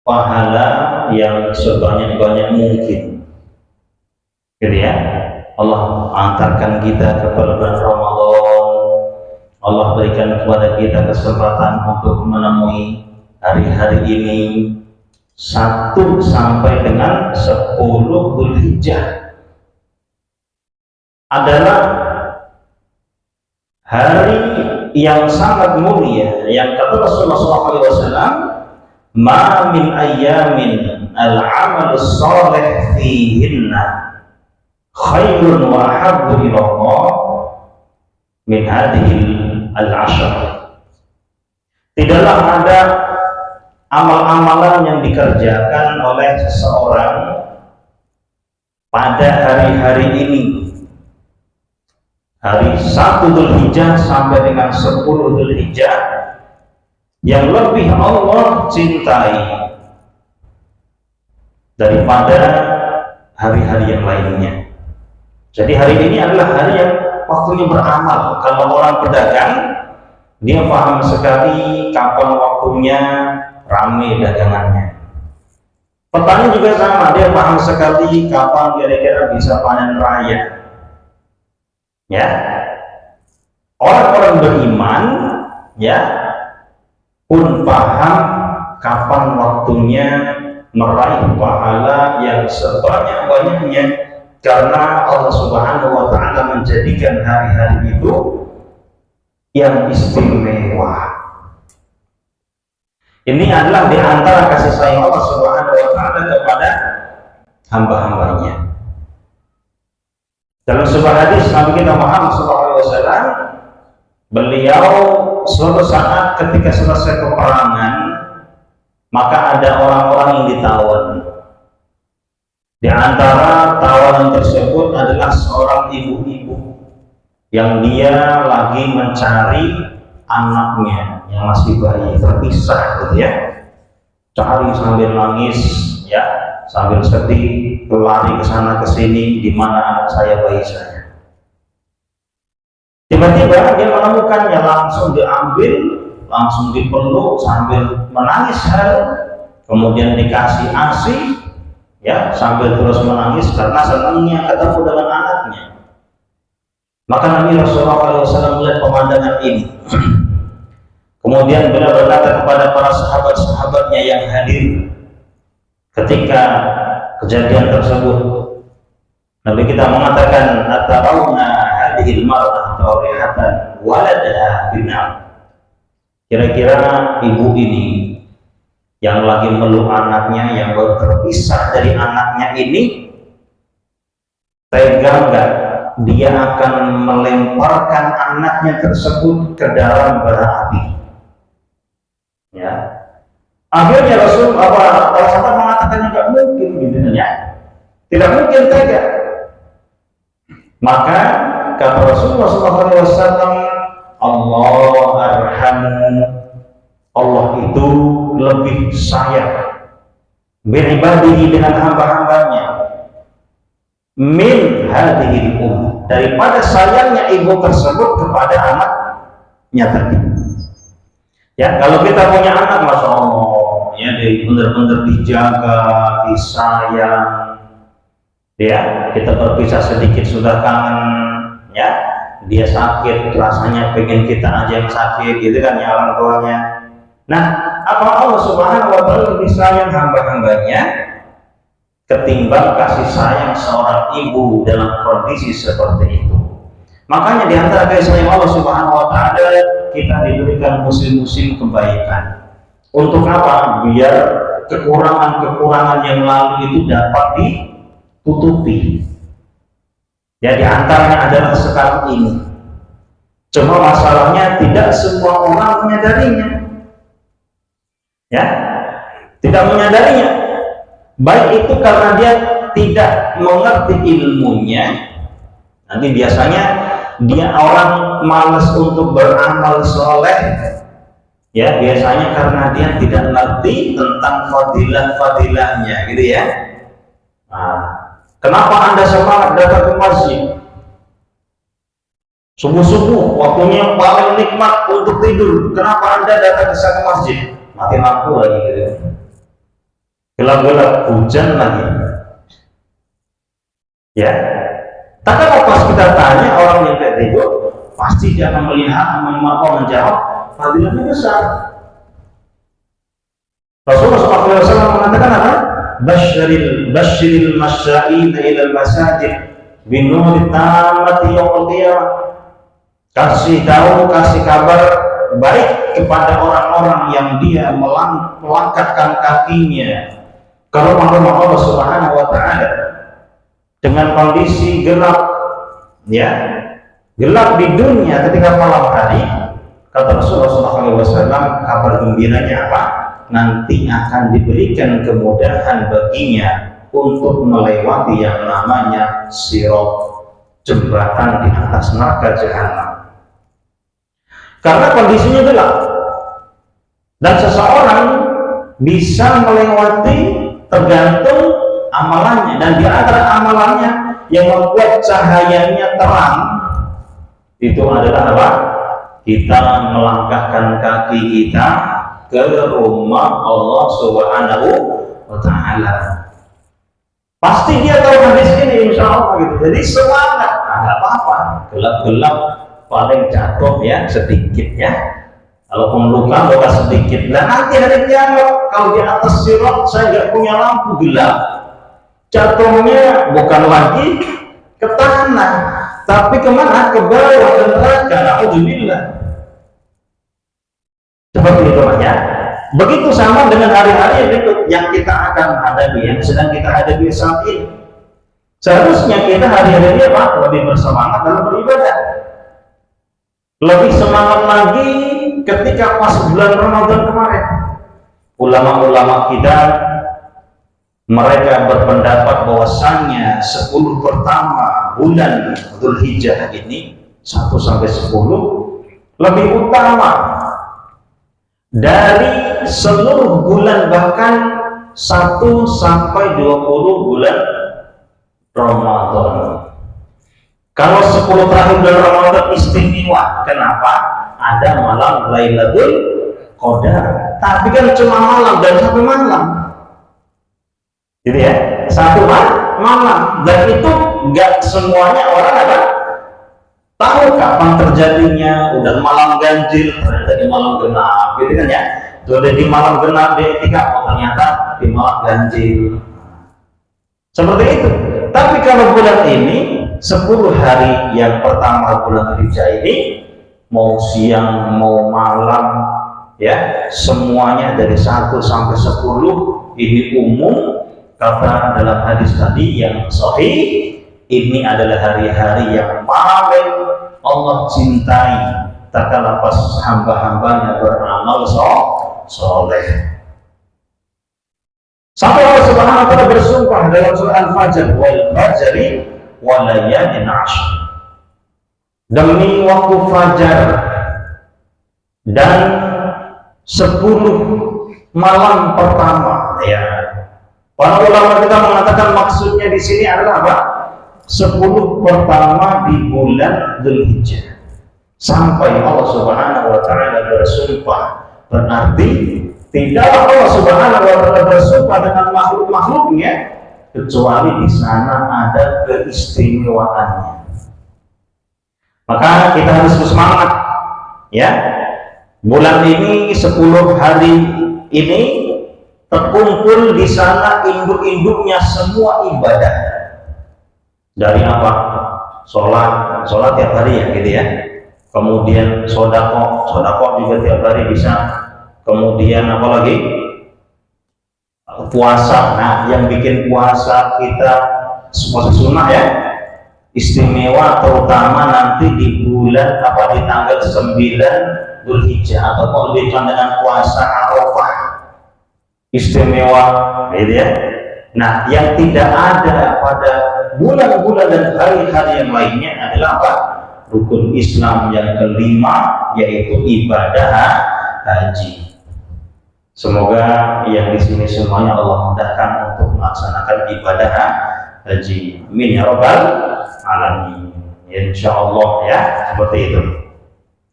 pahala yang sebanyak-banyak mungkin, gitu ya. Allah antarkan kita kepada bulan Ramadan, Allah berikan kepada kita kesempatan untuk menemui hari-hari ini 1 sampai dengan 10 Dzulhijjah adalah hari yang sangat mulia, yang kata Rasulullah SAW, ma min ayyamin al-amal salih fihinna khairun wa ahabbu ila Allah min hadhihi al-ashr. Tidaklah ada amal-amalan yang dikerjakan oleh seseorang pada hari-hari ini, hari 1 Dzulhijjah sampai dengan 10 Dzulhijjah, yang lebih Allah cintai daripada hari-hari yang lainnya. Jadi hari ini adalah hari yang waktunya beramal. Kalau orang pedagang, dia paham sekali kapan waktunya ramai dagangannya. Petani juga sama, dia paham sekali kapan kira-kira bisa panen raya. Ya, orang-orang beriman, ya, pun paham kapan waktunya meraih pahala yang sebanyak-banyaknya, karena Allah Subhanahu wa Ta'ala menjadikan hari-hari itu yang istimewa. Ini adalah di antara kasih sayang Allah Subhanahu wa Ta'ala kepada hamba-hambanya. Dalam sebuah hadis Nabi kita Muhammad SAW, beliau suatu saat ketika selesai peperangan, maka ada orang-orang yang ditawan. Di antara tawanan tersebut adalah seorang ibu-ibu yang dia lagi mencari anaknya yang masih bayi, terpisah gitu ya, cari sambil nangis, ya, sambil sedih, lari ke sana ke sini, di mana anak saya, bayi saya. Tiba-tiba dia menemukannya, langsung diambil, langsung dipeluk sambil menangis haru, kemudian dikasih ASI, ya, sambil terus menangis karena senangnya ketemu dengan anaknya. Maka Nabi Rasulullah SAW melihat pemandangan ini. Kemudian beliau berkata kepada para sahabat-sahabatnya yang hadir ketika kejadian tersebut. Nabi kita mengatakan, atarawna hadhil mar'ah tawrihatan waladaha binar. Kira-kira ibu ini yang lagi meluk anaknya, yang baru terpisah dari anaknya ini, tega enggak dia akan melemparkan anaknya tersebut ke dalam bara api? Ya, akhirnya Rasul sahabat mengatakan tidak mungkin, gitu ya, tidak mungkin tega. Maka kata Rasulullah SAW, Allah arhamu, Allah itu lebih sayang beribadihi dengan hamba-hambanya, min hadhil daripada sayangnya ibu tersebut kepada anaknya tadi. Ya, kalau kita punya anak, masya Allah, ya, benar-benar dijaga, disayang, ya, kita berpisah sedikit sudah kangen, ya, dia sakit rasanya pengen kita aja yang sakit, gitu kan ya orang tuanya. Nah, apa Allah Subhanahu wa Ta'ala lebih sayang hamba-hambanya ketimbang kasih sayang seorang ibu dalam kondisi seperti itu? Makanya di antara kasih sayang Allah Subhanahu wa Ta'ala, kita diberikan musim-musim kebaikan. Untuk apa? Biar kekurangan-kekurangan yang lalu itu dapat ditutupi. Ya, di antaranya adalah sekarang ini. Cuma masalahnya tidak semua orang menyadarinya. Ya, tidak menyadarinya. Baik itu karena dia tidak mengerti ilmunya. Nanti biasanya dia orang malas untuk beramal soleh, ya, biasanya karena dia tidak mengerti tentang fadilah-fadilahnya, gitu ya. Nah, kenapa Anda semangat datang ke masjid? Subuh-subuh, waktunya paling nikmat untuk tidur. Kenapa Anda datang ke masjid? Mati lampu lagi, gitu. gelap-gelap hujan lagi. Ya, tapi kalau pas kita tanya orang yang kayak itu, pasti dia akan melihat, menjawab, fadilahnya besar. Rasulullah SAW mengatakan apa? Basyiril masya'in ilal masajid binuri tamati yaumil qiyamah. Kasih tahu, kasih kabar baik kepada orang-orang yang dia melangkahkan kakinya ke rumah-rumah Allah Subhanahu wa taala dengan kondisi gelap, ya, gelap di dunia ketika malam hari. Kata Rasulullah SAW, kabar gembiranya apa? Nanti akan diberikan kemudahan baginya untuk melewati yang namanya sirat, jembatan di atas neraka jahanam. Karena kondisinya gelap dan seseorang bisa melewati tergantung amalannya, dan di antara amalannya yang membuat cahayanya terang itu adalah apa? Kita melangkahkan kaki kita ke rumah Allah Subhanahu wa taala. Pasti dia tahu hadis ini, insya Allah gitu. Jadi semangat, nggak apa-apa, gelap-gelap paling jatuh ya sedikit ya. Kalaupun luka sedikit. Nah nanti hari kiamat kalau di atas sirat saya nggak punya lampu, gelap, jatuhnya bukan lagi ke tanah, tapi kemana? Ke bawah, ke neraka. Alhamdulillah. Seperti itu ya. Begitu sama dengan hari-hari berikut yang kita akan hadapi, yang sedang kita hadapi saat ini. Seharusnya kita hari-hari ini apa? Lebih bersemangat dalam beribadah. Lebih semangat lagi ketika pas bulan Ramadan kemarin. Ulama-ulama kita mereka berpendapat bahwasannya 10 pertama bulan Dzulhijjah ini 1 sampai 10 lebih utama dari seluruh bulan, bahkan 1 sampai 20 bulan Ramadan. Kalau 10 terakhir bulan Ramadan istimewa. Kenapa? Ada malam Lailatul Qadar. Tapi kan cuma malam dan 1 malam. Jadi ya, 1 malam. Dan itu nggak semuanya orang apa? Tahu kapan terjadinya. Udah malam ganjil, ternyata di malam genap, gitu kan ya. Sudah di malam genap, di etika, ternyata di malam ganjil. Seperti itu. Tapi kalau bulan ini 10 hari yang pertama bulan Dzulhijjah ini, mau siang mau malam ya, semuanya dari 1 sampai 10 ini umum. Kata dalam hadis tadi yang sahih, ini adalah hari-hari yang paling Allah cintai tatkala pas hamba-hambanya beramal soleh. Sampai Allah Subhanahu wa taala bersumpah dalam surah Al-Fajr, wal fajri wa layalin 'ashr. Demi waktu fajar dan 10 malam pertama ya. Para ulama kita mengatakan maksudnya di sini adalah apa? 10 pertama di bulan Dzulhijjah. Sampai Allah Subhanahu wa taala bersumpah, berarti tidaklah Allah Subhanahu wa taala bersumpah dengan makhluk-makhluknya kecuali di sana ada keistimewaannya. Maka kita harus bersemangat ya. Bulan ini 10 hari ini terkumpul di sana induk-induknya semua ibadah. Dari apa? Sholat tiap hari ya gitu ya. Kemudian sodako juga tiap hari bisa. Kemudian apa lagi? Puasa. Nah, yang bikin puasa kita puasa sunnah ya, istimewa terutama nanti di bulan apa, di tanggal 9 Dzulhijjah atau lebih dengan puasa Arafah. Istimewa gitu ya. Nah, yang tidak ada pada bulan-bulan dan hari-hari yang lainnya adalah apa? Rukun Islam yang kelima, yaitu ibadah haji. Semoga yang di sini semuanya Allah mudahkan untuk melaksanakan ibadah haji. Amin ya rabbal alamin. Insyaallah ya, seperti itu.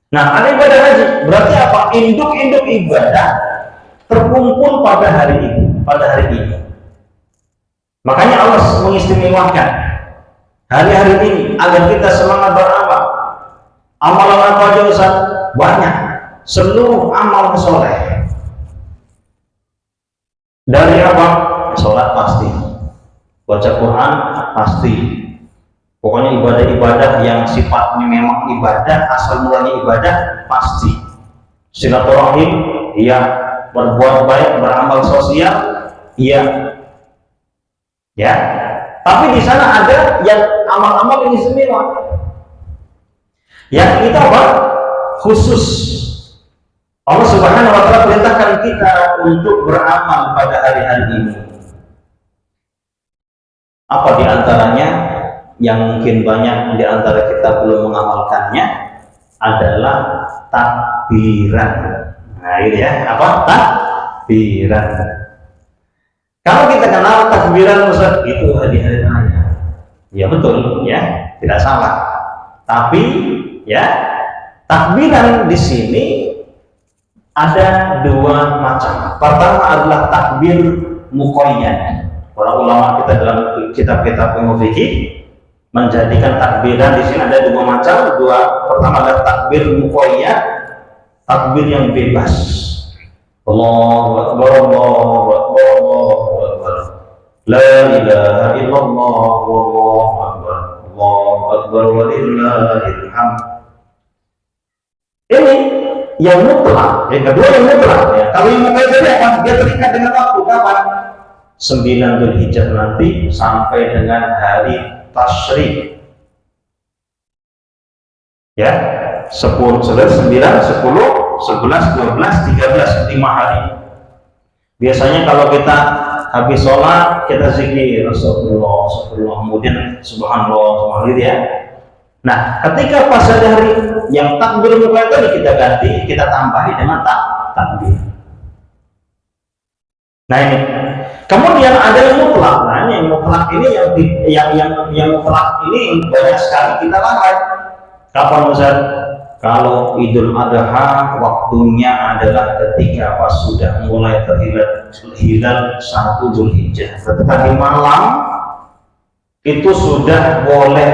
Nah, ibadah haji berarti apa? Induk-induk ibadah terkumpul pada hari ini, Makanya Allah mengistimewakan hari-hari ini agar kita semangat beramal. Amalan apa aja Ustaz? Banyak. Seluruh amal soleh. Dari apa? Sholat pasti, baca Quran pasti. Pokoknya ibadah-ibadah yang sifatnya memang ibadah, asal mulanya ibadah pasti. Silaturahim, iya. Berbuat baik, beramal sosial, iya. Ya. Tapi di sana ada yang amal-amal ini semua. Yang kita apa? Khusus. Allah Subhanahu wa Ta'ala perintahkan kita untuk beramal pada hari-hari ini. Apa di antaranya yang mungkin banyak di antara kita belum mengamalkannya adalah takbiran. Nah, ini ya, apa? Takbiran. Kalau kita kenal takbiran Ustaz, itu hari-hari raya. Ya betul, ya, tidak salah. Tapi ya, takbiran di sini ada dua macam. Pertama adalah takbir muqayyad. Para ulama kita dalam kitab-kitab ilmu fikih menjadikan takbiran di sini ada dua macam. Pertama adalah takbir muqayyad, takbir yang bebas. Allahu Akbar, Allahu Akbar, Allahu Akbar. La ilaha illallah, wallahu akbar, Allahu akbar walillahil hamd. Ini yang mutlak, yang kedua yang mutlak ya. Kalau yang mutlak jadi apa? Dia terikat dengan waktu kapan? 9 Dzulhijjah nanti sampai dengan hari Tasyrik. Ya, 10, 9, 10, 11, 12, 13, 5 hari. Biasanya kalau kita habis sholat kita zikir Rasulullah, kemudian Subhanallah, Subhanallah ya. Nah, ketika pas ada hari yang takbir muqayyad tadi kita ganti, kita tambahi dengan takbir. Nah ini. Kemudian ada yang mutlak. Nah, ini yang mutlak ini yang mutlak ini banyak sekali kita lakukan. Kapan Ustaz? Kalau Idul Adha waktunya adalah ketika pas sudah mulai terhilal 1 Dzulhijjah. Tadi malam itu sudah boleh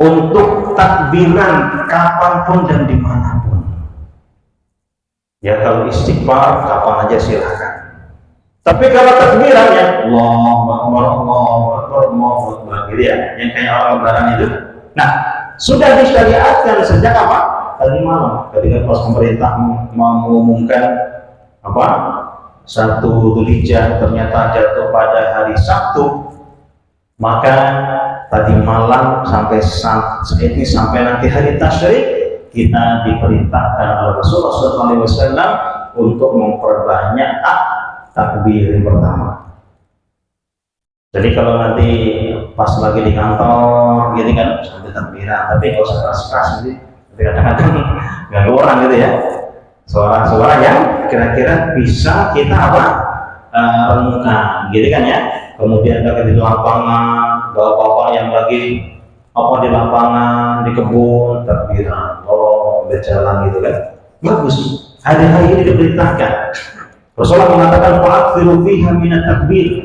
untuk takbiran kapanpun dan dimanapun. Ya kalau istighfar kapan aja silahkan. Tapi kalau takbiran ya Allahu Akbar, Allahu Akbar, Allahu Akbar gitu ya, yang kayak orang lebaran itu. Nah, sudah disyariatkan sejak apa? Tadi malam ketika pas pemerintah mengumumkan apa? 1 Dzulhijjah ternyata jatuh pada hari Sabtu, maka tadi malam sampai saat ini sampai nanti hari Tasyrik kita diperintahkan oleh Rasulullah SAW untuk memperbanyak takbir yang pertama. Jadi kalau nanti pas lagi di kantor gitu kan sambil takbiran, tapi nggak usah keras-keras gitu. Kadang-kadang ganggu orang gitu ya. Suara-suara yang kira-kira bisa kita apa? Renungkan gitu kan ya. Kemudian kalau di lapangan, bapak-bapak yang lagi apa di lapangan, di kebun, takbiran, berjalan gitu kan. Bagus. Hari-hari ini diperintahkan. Rasulullah mengatakan fa'akthiru fiha minat takbir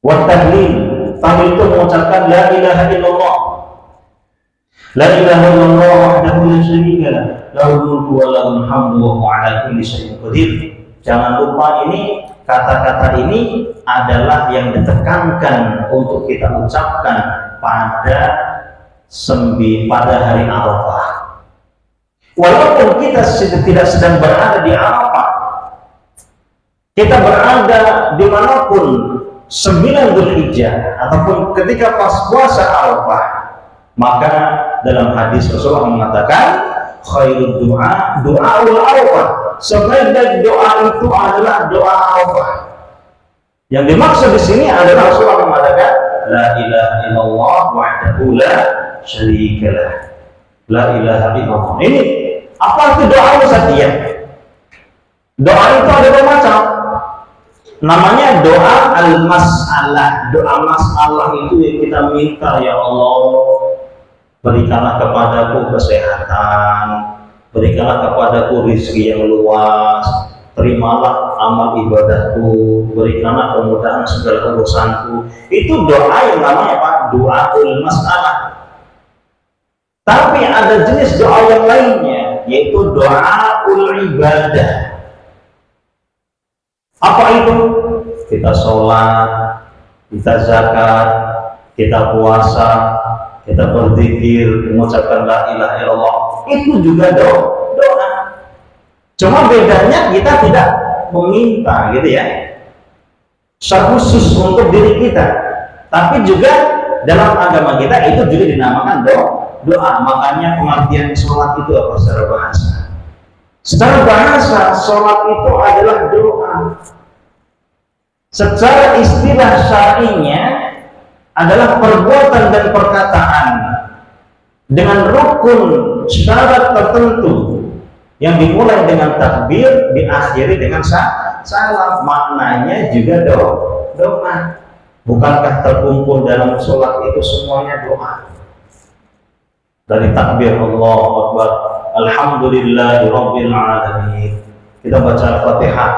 wa tahlil. Tahlil itu mengucapkan la ilaha illallah. La ilaha illallah wahdahu la syarika lah, lahul mulku wa lahul hamdu wa huwa ala kulli syai'in qadir. Jangan lupa ini kata-kata ini adalah yang ditekankan untuk kita ucapkan pada hari Arafah. Walaupun kita tidak sedang berada di Arafah, kita berada dimanapun 9 Dzulhijjah ataupun ketika pas puasa Arafah, maka dalam hadis Rasulullah mengatakan khairud du'a du'aul Arafah. Sebaik doa itu adalah doa Arafah. Yang dimaksud di sini adalah Rasulullah mengatakan la ilaha illallah wahdahu la syarika lah. La ilaha illallah. Ini apa itu doa Ustaz? Doa itu ada dua macam. Namanya doa al-mas'alah. Doa masalah itu yang kita minta, ya Allah, berikanlah kepadaku kesehatan, berikanlah kepadaku rezeki yang luas, terimalah amal ibadahku, berikanlah kemudahan segala urusanku. Itu doa yang namanya apa? Doaul masalah. Tapi ada jenis doa yang lainnya, yaitu doaul ibadah. Apa itu? Kita sholat, kita zakat, kita puasa, kita berzikir, mengucapkan la ilaha illallah, itu juga doa. Cuma bedanya kita tidak meminta gitu ya, secara khusus untuk diri kita, tapi juga dalam agama kita itu juga dinamakan doa. Makanya pengertian sholat itu apa secara bahasa? Secara bahasa sholat itu adalah doa. Secara istilah syar'inya adalah perbuatan dan perkataan dengan rukun syarat tertentu yang dimulai dengan takbir, diakhiri dengan salam. Maknanya juga doa. Bukankah terkumpul dalam sholat itu semuanya doa? Dari takbir Allahu Akbar, Alhamdulillahirabbil alamin, kita baca Al-Fatihah,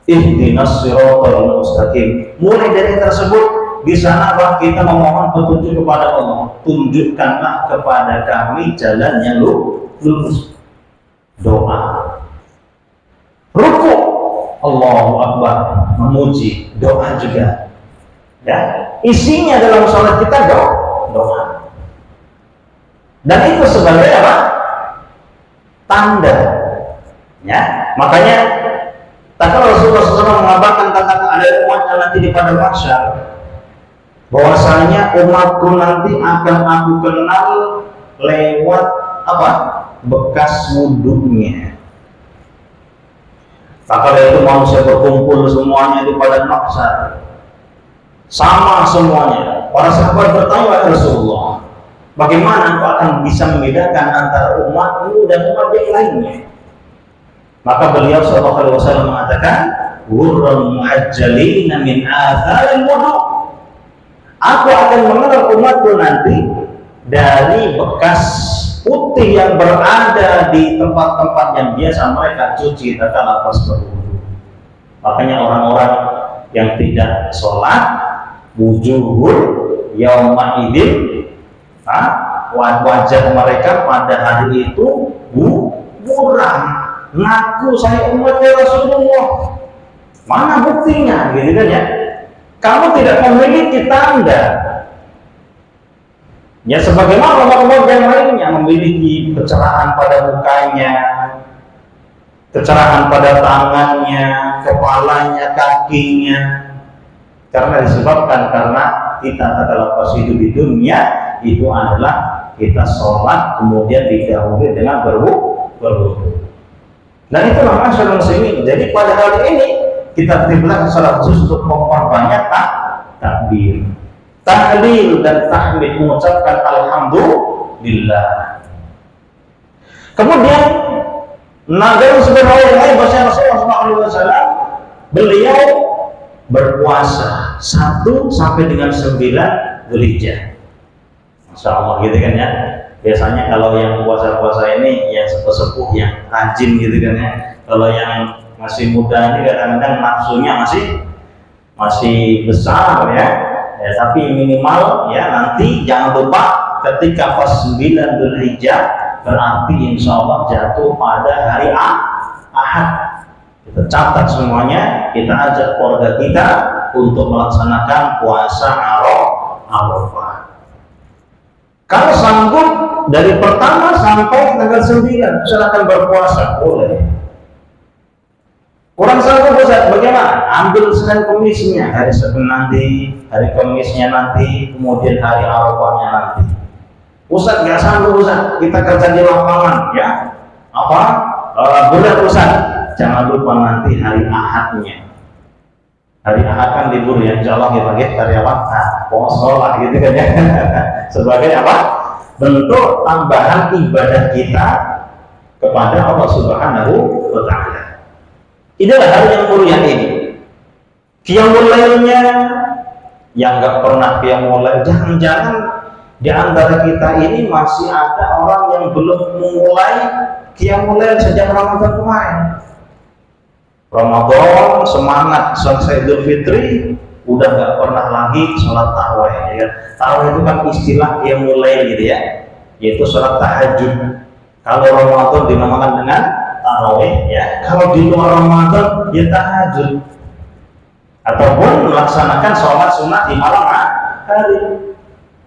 ihdinas siratal mustaqim. Mulai dari tersebut, di sana kita memohon petunjuk kepada Allah. Tunjukkanlah kepada kami jalan yang lurus. Doa. Ruku, Allahu Akbar, memuji, doa juga. Ya, isinya dalam sholat kita doa. Dan itu sebagai apa? Tanda. Ya, makanya tatkala Rasulullah SAW mengabarkan tentang ada umatnya nanti di padang mahsyar, bahwasanya umatku nanti akan aku kenal lewat apa? Bekas wudhunya. Tatkala itu manusia berkumpul semuanya di padang mahsyar, sama semuanya. Para sahabat bertanya, Rasulullah, bagaimana engkau akan bisa membedakan antara umatmu dan umat yang lainnya? Maka beliau sallallahu alaihi wasallam mengatakan, "Ghurrun muhajjalina min atharil wudu." Aku akan mengenal umatku nanti dari bekas putih yang berada di tempat-tempat yang biasa mereka cuci tatkala pas berwudu. Makanya orang-orang yang tidak sholat, wujuhul yauma idzin, wajah mereka pada hari itu buram, ngaku saya umatnya Rasulullah. Mana buktinya, gitu kan ya? Kamu tidak memiliki tanda. Ya sebagaimana umat-umat yang lainnya memiliki kecerahan pada mukanya, kecerahan pada tangannya, kepalanya, kakinya, karena disebabkan karena kita tatkala pas hidup di dunia itu adalah kita sholat kemudian didahului dengan berwudu. Dan itulah masyarakat muslimin. Jadi pada hari ini kita diberikan secara khusus untuk memperbanyak takbir, tahlil dan tahmid, mengucapkan alhamdulillah. Kemudian Nabi sebenarnya lain bahasa Rasulullah SAW, beliau berpuasa 1 sampai dengan 9 Dzulhijjah. Masya Allah gitu kan ya. Biasanya kalau yang puasa-puasa ini yang sepuh-sepuh, yang rajin gitu kan ya. Kalau yang masih muda ini kadang-kadang nafsunya masih besar ya. Tapi minimal ya nanti jangan lupa ketika pas 9 Dzulhijjah berarti insya Allah jatuh pada hari Ahad. Kita catat semuanya, kita ajak keluarga kita untuk melaksanakan puasa Arafah. Kalau sanggup dari pertama sampai tanggal 9 silakan berpuasa, boleh. Kurang sanggup Ustaz, bagaimana? Ambil Senin Kemisnya, hari Senin nanti, hari Kemisnya nanti, kemudian hari Arafahnya nanti. Ustaz nggak sanggup Ustaz, kita kerja di lapangan ya. Berat Ustaz, jangan lupa nanti hari Ahadnya. Hari Ahad kan libur ya, insya Allah kita karyawan, poso lah gitu kan ya. Sebagai apa? Bentuk tambahan ibadah kita kepada Allah Subhanahu wa Ta'ala. Inilah hal yang mulia ini. Qiyamul lailnya yang nggak pernah qiyamul lail, jangan-jangan di antara kita ini masih ada orang yang belum memulai qiyamul lail sejak Ramadan kemarin. Ramadan semangat, selesai Idul Fitri udah nggak pernah lagi sholat tarawih. Ya. Tarawih itu kan istilah yang mulai gitu ya, yaitu sholat tahajud. Kalau Ramadan dinamakan dengan tarawih, ya. Kalau di luar Ramadan ya tahajud, ataupun melaksanakan sholat sunat di malam hari.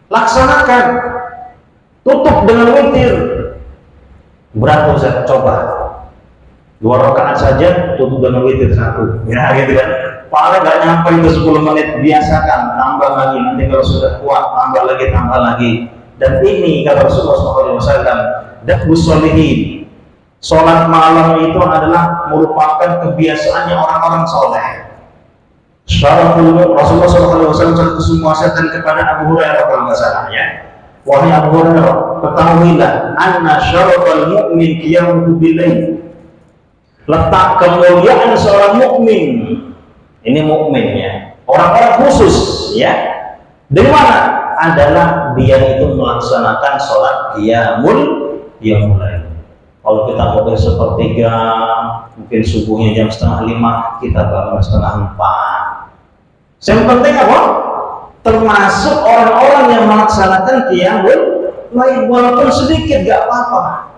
Laksanakan, tutup dengan witir. Berapa Ustaz? Coba 2 rakaat saja tutup dengan witir 1, ya gitu kan. Paling nggak nyampe itu 10 menit, biasakan, tambah lagi, nanti kalau sudah kuat tambah lagi. Dan ini kata Rasulullah SAW, dakwus sholihin, sholat malam itu adalah merupakan kebiasaannya orang-orang soleh. Rasulullah SAW menguasaikan kepada Abu Hurairah kalau nggak salah, ya. Wahai Abu Hurairah, ketahuilah anna syarafal mu'min qiyamuhu bilail. Letak kemuliaan seorang mukmin, ini mukminnya, orang-orang khusus, ya. Dari mana? Adalah dia itu melaksanakan sholat qiyamul lail. Kalau kita bangun sepertiga, mungkin subuhnya jam 4:30, kita bangun 3:30. Yang penting apa? Termasuk orang-orang yang melaksanakan qiyamul lail, walaupun sedikit gak apa-apa.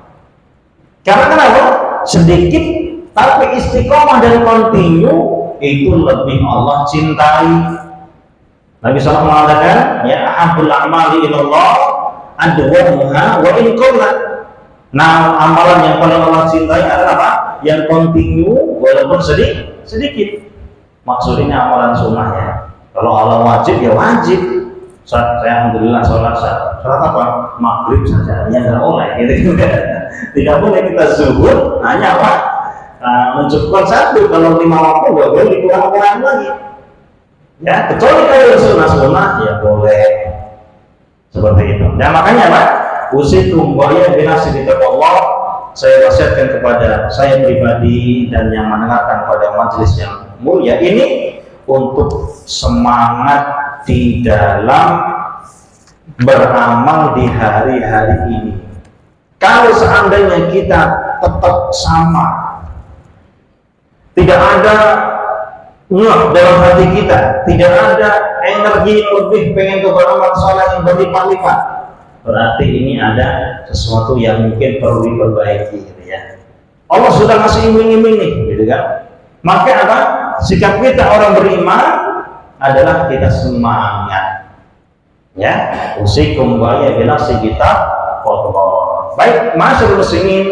Karena kenapa? Sedikit tapi istiqomah dan kontinu itu lebih Allah cintai. Nabi SAW mengatakan, ya ahabbul a'mali ilallah adwamuha wa in qallat. Nah, amalan yang paling Allah cintai adalah apa? Yang kontinu walaupun sedikit. Maksudnya amalan sunnahnya. Kalau Allah wajib ya wajib. Saya alhamdulillah sholat apa? Maghrib saja, ya nggak boleh gitu. Tidak boleh kita zuhur hanya apa? Mencukupkan 1, kalau 5 waktu nggak boleh dikurang-kurang lagi. Ya, kecuali kalau sunnah ya boleh seperti itu. Nah makanya Pak, usikum wa ya binasi Allah, saya wasiatkan kepada saya pribadi dan yang mendengarkan pada majelis yang mulia ini untuk semangat di dalam beramal di hari-hari ini. Kalau seandainya kita tetap sama, tidak ada dalam hati kita, tidak ada energi lebih pengen ke beramal saleh yang berlipat-lipat, berarti ini ada sesuatu yang mungkin perlu diperbaiki, gitu ya. Allah sudah ngasih iming-iming nih, gitu kan. Maka apa? Sikap kita orang beriman adalah kita semangat, ya. Usikum wa ya binafsi kita Allah. Baik, masyaallah muslimin,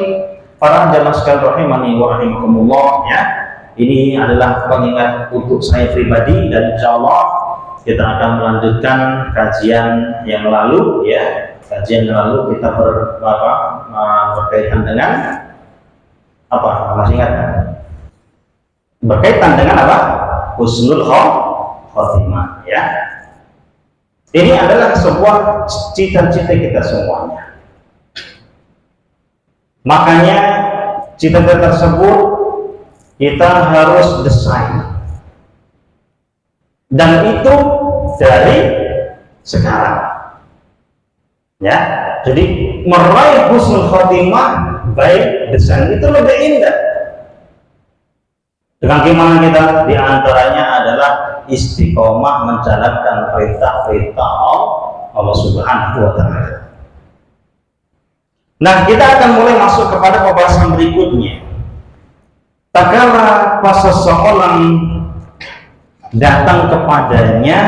para jamaah sekalian rahimani wa rahimakumullah, ya. Ini adalah pengingat untuk saya pribadi, dan insya Allah kita akan melanjutkan kajian yang lalu, ya. Kajian yang lalu kita berkaitan dengan apa? Masih ingat kan? Berkaitan dengan apa? Husnul khotimah, ya. Ini adalah sebuah cita-cita kita semuanya. Makanya cita-cita tersebut kita harus desain, dan itu dari sekarang, ya. Jadi meraih husnul khotimah baik desain itu lebih indah. Dengan gimana kita? Di antaranya adalah istiqomah menjalankan perintah-perintah Allah Subhanahu wa Ta'ala. Nah, kita akan mulai masuk kepada pembahasan berikutnya. Tatkala pas seseorang datang kepadanya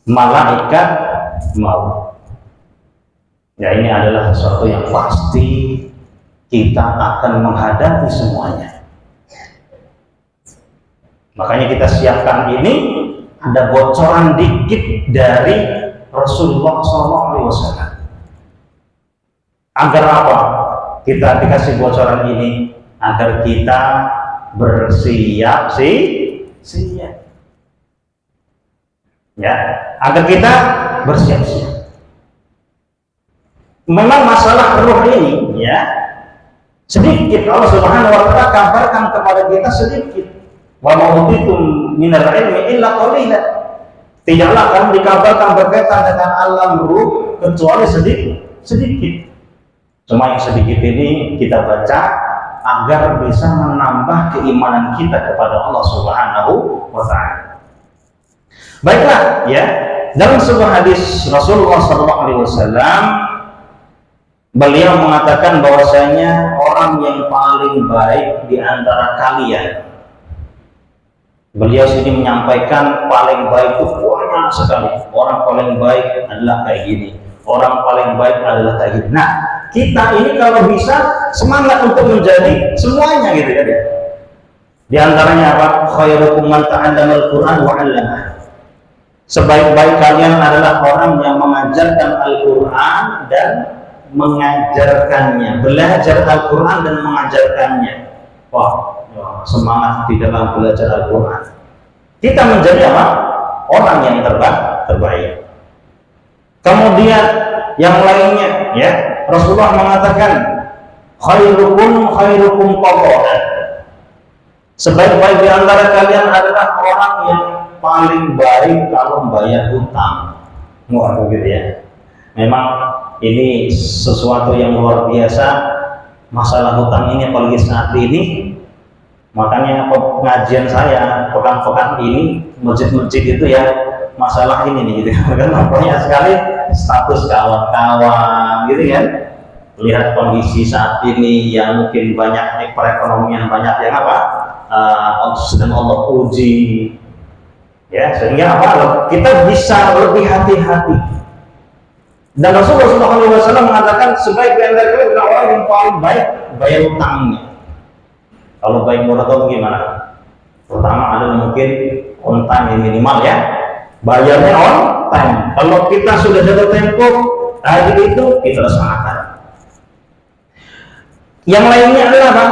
malaikat maut. Ya, ini adalah sesuatu yang pasti kita akan menghadapi semuanya. Makanya kita siapkan ini, ada bocoran dikit dari Rasulullah SAW. Agar apa? Kita dikasih bocoran ini agar kita bersiap siap, ya, agar kita bersiap-siap. Memang masalah ruh ini, ya, sedikit Allah Subhanahu wa Ta'ala kabarkan kepada kita sedikit. Wa ma utitum minal ilmi illa qalilan. Tidaklah kamu dikabarkan berkaitan dengan alam ruh kecuali sedikit. Cuma yang sedikit ini kita baca agar bisa menambah keimanan kita kepada Allah Subhanahu wa taala. Baiklah, ya. Dalam sebuah hadis Rasulullah SAW, beliau mengatakan bahwasanya orang yang paling baik di antara kalian, beliau sini menyampaikan paling baik itu banyak sekali. Orang paling baik adalah kayak gini, orang paling baik adalah kayak gini. Nah, kita ini kalau bisa semangat untuk menjadi semuanya gitu ya. Di antaranya apa? Khairukum man ta'allama al-Qur'an wa 'allamahu. Sebaik-baik kalian adalah orang yang mengajarkan Al-Quran dan mengajarkannya, belajar Al-Quran dan mengajarkannya. Wah, semangat di dalam belajar Al-Quran. Kita menjadi apa? Orang yang terbaik. Kemudian yang lainnya, ya, Rasulullah mengatakan, khairukum qada'an. Sebaik-baik di antara kalian adalah orang yang paling baik kalau membayar hutang. Wah, begitu ya. Memang ini sesuatu yang luar biasa, masalah hutang ini apalagi saat ini. Makanya pengajian saya pekan-pekan ini masjid-masjid itu ya masalah ini nih gitu. Karena banyak sekali status kawan-kawan gitu kan. Lihat kondisi saat ini yang mungkin banyak perekonomian banyak yang apa? Sedang Allah uji. Ya, sehingga apa? Kita bisa lebih hati-hati. Dan Rasulullah SAW mengatakan sebaik di antara kalian adalah orang yang paling baik bayar utangnya. Kalau baik murah atau gimana? Pertama ada mungkin on time yang minimal ya, bayarnya on time. Kalau kita sudah jatuh tempo tadi itu kita laksanakan. Yang lainnya adalah apa?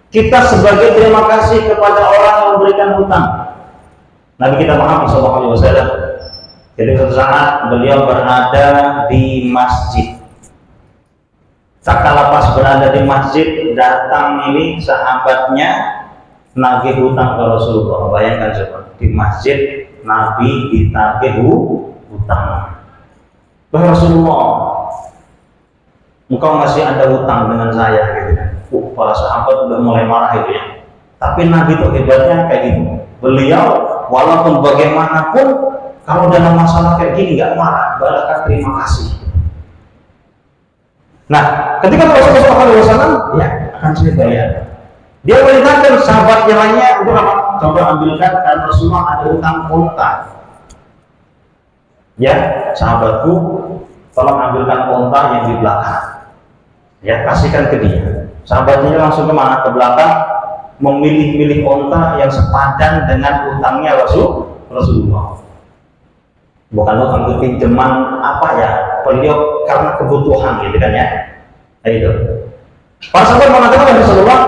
Kita sebagai terima kasih kepada orang yang memberikan hutang. Nabi kita Muhammad SAW, jadi suatu saat beliau berada di masjid. Tatkala pas berada di masjid, datang ini sahabatnya nagih hutang ke Rasulullah. Bayangkan coba, di masjid Nabi ditagih hutang. Wahai Rasulullah, engkau masih ada hutang dengan saya gitu. Para sahabat udah mulai marah itu ya. Tapi Nabi itu hebatnya kayak gitu. Beliau walaupun bagaimanapun kalau dalam masalah kayak gini nggak marah, bahkan terima kasih. Nah, ketika Rasulullah SAW, ya akan saya bayar. Dia perintahkan sahabat yang lainnya untuk apa? Coba ambilkan karena Rasulullah ada utang unta. Ya, sahabatku, tolong ambilkan unta yang di belakang. Ya, kasihkan ke dia. Sahabatnya langsung kemana? Ke belakang, memilih-milih unta yang sepadan dengan utangnya Rasulullah. Bukan utang itu pinjaman apa ya? Beliau karena kebutuhan gitu kan ya. Nah, itu. Para sahabat mengatakan kepada Rasulullah,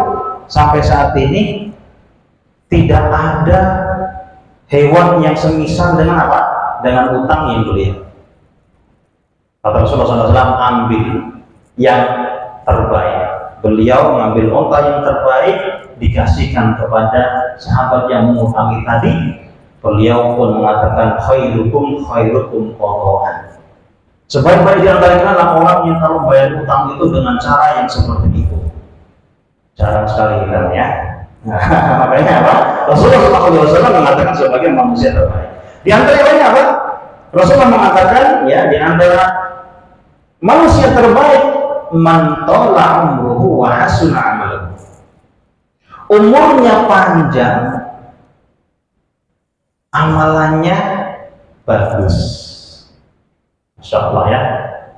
sampai saat ini tidak ada hewan yang semisal dengan apa? Dengan utang yang beliau. Kata Rasulullah SAW, ambil yang terbaik. Beliau mengambil unta yang terbaik, dikasihkan kepada sahabat yang mengutangi tadi. Beliau pun mengatakan khairukum qada'an. Sebaik-baik di antara kalian adalah orang yang kalau bayar utang itu dengan cara yang seperti itu. Jarang sekali kan ya. Makanya apa? Rasulullah SAW mengatakan sebagai manusia terbaik. Di antara yang lainnya apa? Rasulullah mengatakan ya, di antara manusia terbaik man tala umruhu wa hasuna amaluhu. Umurnya panjang, amalannya bagus. Masya Allah ya,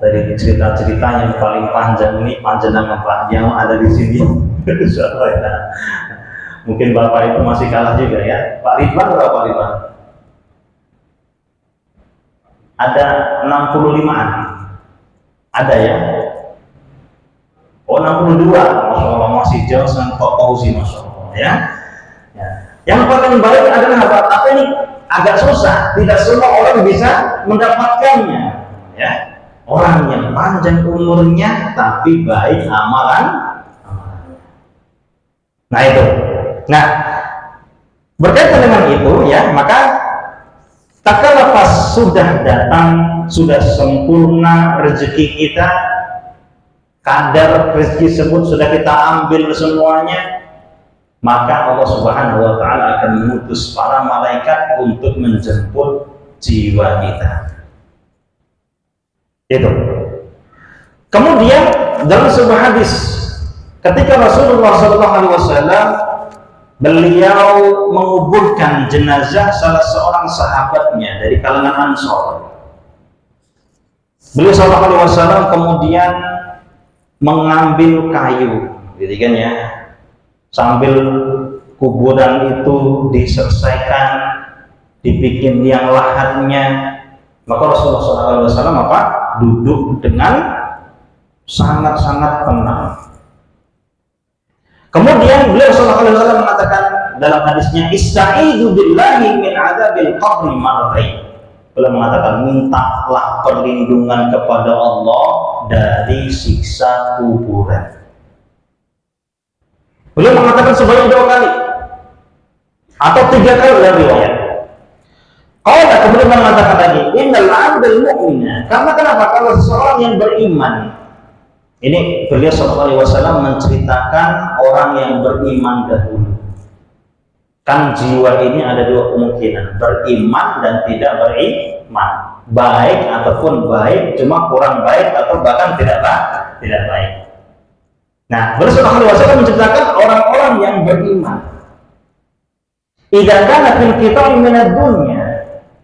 dari cerita-cerita yang paling panjang ini panjang apa yang ada di sini. Masya Allah ya. Mungkin Bapak itu masih kalah juga ya. Pak Ridwan berapa Pak Ridwan? Ada 65an. Ada ya? Oh 62. Masya Allah masih jauh dengan Pak Fauzi, Masya Allah ya. Yang paling baik adalah apa? Tapi ini agak susah. Tidak semua orang bisa mendapatkannya. Ya, orang yang panjang umurnya tapi baik amalan. Nah itu. Nah, berkaitan dengan itu ya, maka tatkala pas sudah datang, sudah sempurna rezeki kita, kadar rezeki tersebut sudah kita ambil semuanya, maka Allah Subhanahu wa taala akan mengutus para malaikat untuk menjemput jiwa kita. Itu. Kemudian dalam sebuah hadis, ketika Rasulullah SAW beliau menguburkan jenazah salah seorang sahabatnya dari kalangan Ansor, beliau SAW kemudian mengambil kayu, gitu kan ya, sambil kuburan itu diselesaikan, dibikin yang lahannya, maka Rasulullah SAW duduk dengan sangat-sangat tenang. Kemudian beliau SAW mengatakan dalam hadisnya, "Ista'idu billahi min adzabil qabri marratain." Beliau mengatakan, mintalah perlindungan kepada Allah dari siksa kuburan. Beliau mengatakan sebanyak 2 kali atau 3 kali dalam riwayat. Qala, kemudian mengatakan lagi, innal 'abdal mu'mina. Karena kenapa? Kalau seseorang yang beriman, ini beliau SAW menceritakan orang yang beriman dahulu. Kan jiwa ini ada 2 kemungkinan, beriman dan tidak beriman, baik ataupun baik, cuma kurang baik atau bahkan tidak baik. Nah, beliau SAW menceritakan orang-orang yang beriman. Idza kana fil qita'i minad dunya,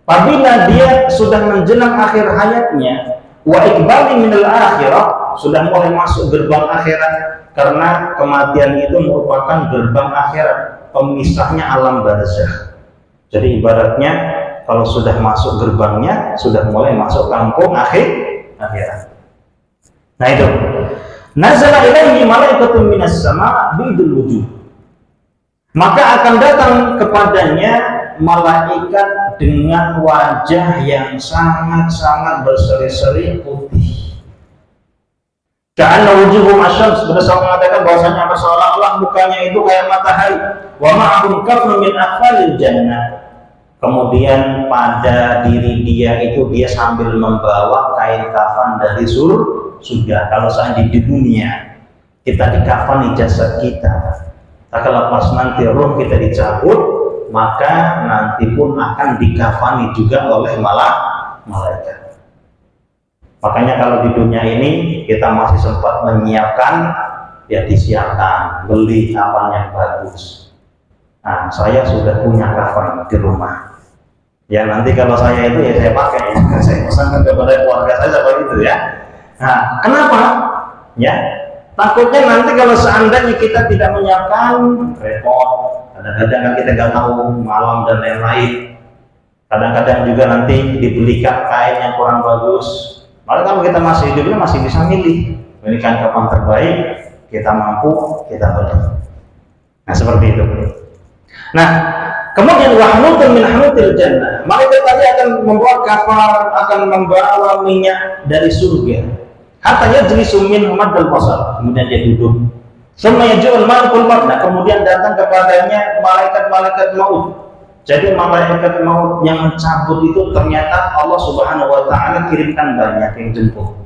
apabila dia sudah menjelang akhir hayatnya, wa iqbali minal akhirah, sudah mulai masuk gerbang akhirat, karena kematian itu merupakan gerbang akhirat, pemisahnya alam barzakh. Jadi ibaratnya kalau sudah masuk gerbangnya, sudah mulai masuk kampung akhirat. Nah itu, nazala ilaihi malaikatun minas sama' bidul wujuh, maka akan datang kepadanya malaikat dengan wajah yang sangat-sangat berseri-seri putih. Karena wujuhum asyams, berdasarkan mengatakan bahwasanya apa, seolah-olah mukanya itu kayak matahari. Wa ma'ahum kafnun min aqfalil jannah. Kemudian pada diri dia itu dia sambil membawa kain kafan dari surga. Kalau seandainya di dunia kita dikafani jasad kita, kalau pas nanti roh kita dicabut, maka nanti pun akan dikafani juga oleh malaikat. Makanya kalau di dunia ini kita masih sempat menyiapkan, ya disiapkan, beli kafan yang bagus. Nah, saya sudah punya kafan di rumah. Ya nanti kalau saya itu ya saya pakai, ya. Saya pesankan kepada keluarga saya seperti itu ya. Nah, kenapa? Ya, takutnya nanti kalau seandainya kita tidak menyiapkan, repot. Kadang-kadang kan kita nggak tahu malam dan lain-lain. Kadang-kadang juga nanti dibelikan kain yang kurang bagus. Malah kalau kita masih hidupnya masih bisa milih, ini kan kapan terbaik, kita mampu, kita beli. Nah seperti itu. Nah kemudian wahnutun min hanutil jannah, malaikat tadi akan membawa kafar, akan membawa minyak dari surga. Hatta yajlisu min maddal basar, kemudian dia duduk. Semua yajul malakul maut, kemudian datang kepadanya malaikat-malaikat maut. Jadi malaikat maut yang mencabut itu ternyata Allah Subhanahu wa taala kirimkan banyak yang jemput.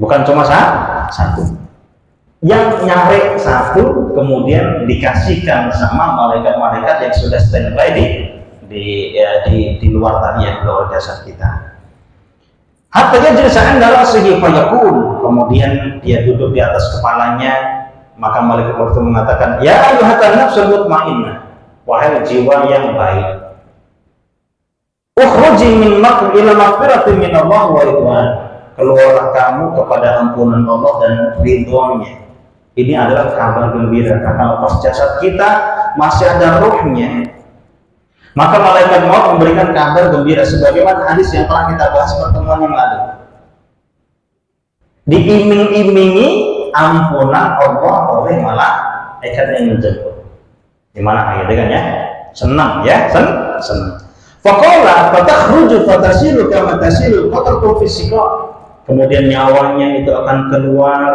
Bukan cuma satu. Yang nyari satu kemudian dikasihkan sama malaikat-malaikat yang sudah standby di luar tadi, yang di luar jasad kita. Hatta jalisan dalam segi fayaqul, kemudian dia duduk di atas kepalanya, maka malaikat maut mengatakan, ya ayyuhatan nafsul mutmainnah, wahai jiwa yang baik, ukhruji min ila maghfiratin min Allah wa ridwan, keluarlah kamu kepada ampunan Allah dan ridhonya. Ini adalah kabar gembira, karena pas jasad kita masih ada ruhnya, maka malaikat maut memberikan kabar gembira sebagaimana hadis yang telah kita bahas pertemuan yang lalu. Diiming-imingi ampunan Allah oleh malaikat yang menjemput. Gimana gitu kan ya? Senang ya, senang. Faqala fatakhruju fatasilu kama tasilu qatratu fisika. Kemudian nyawanya itu akan keluar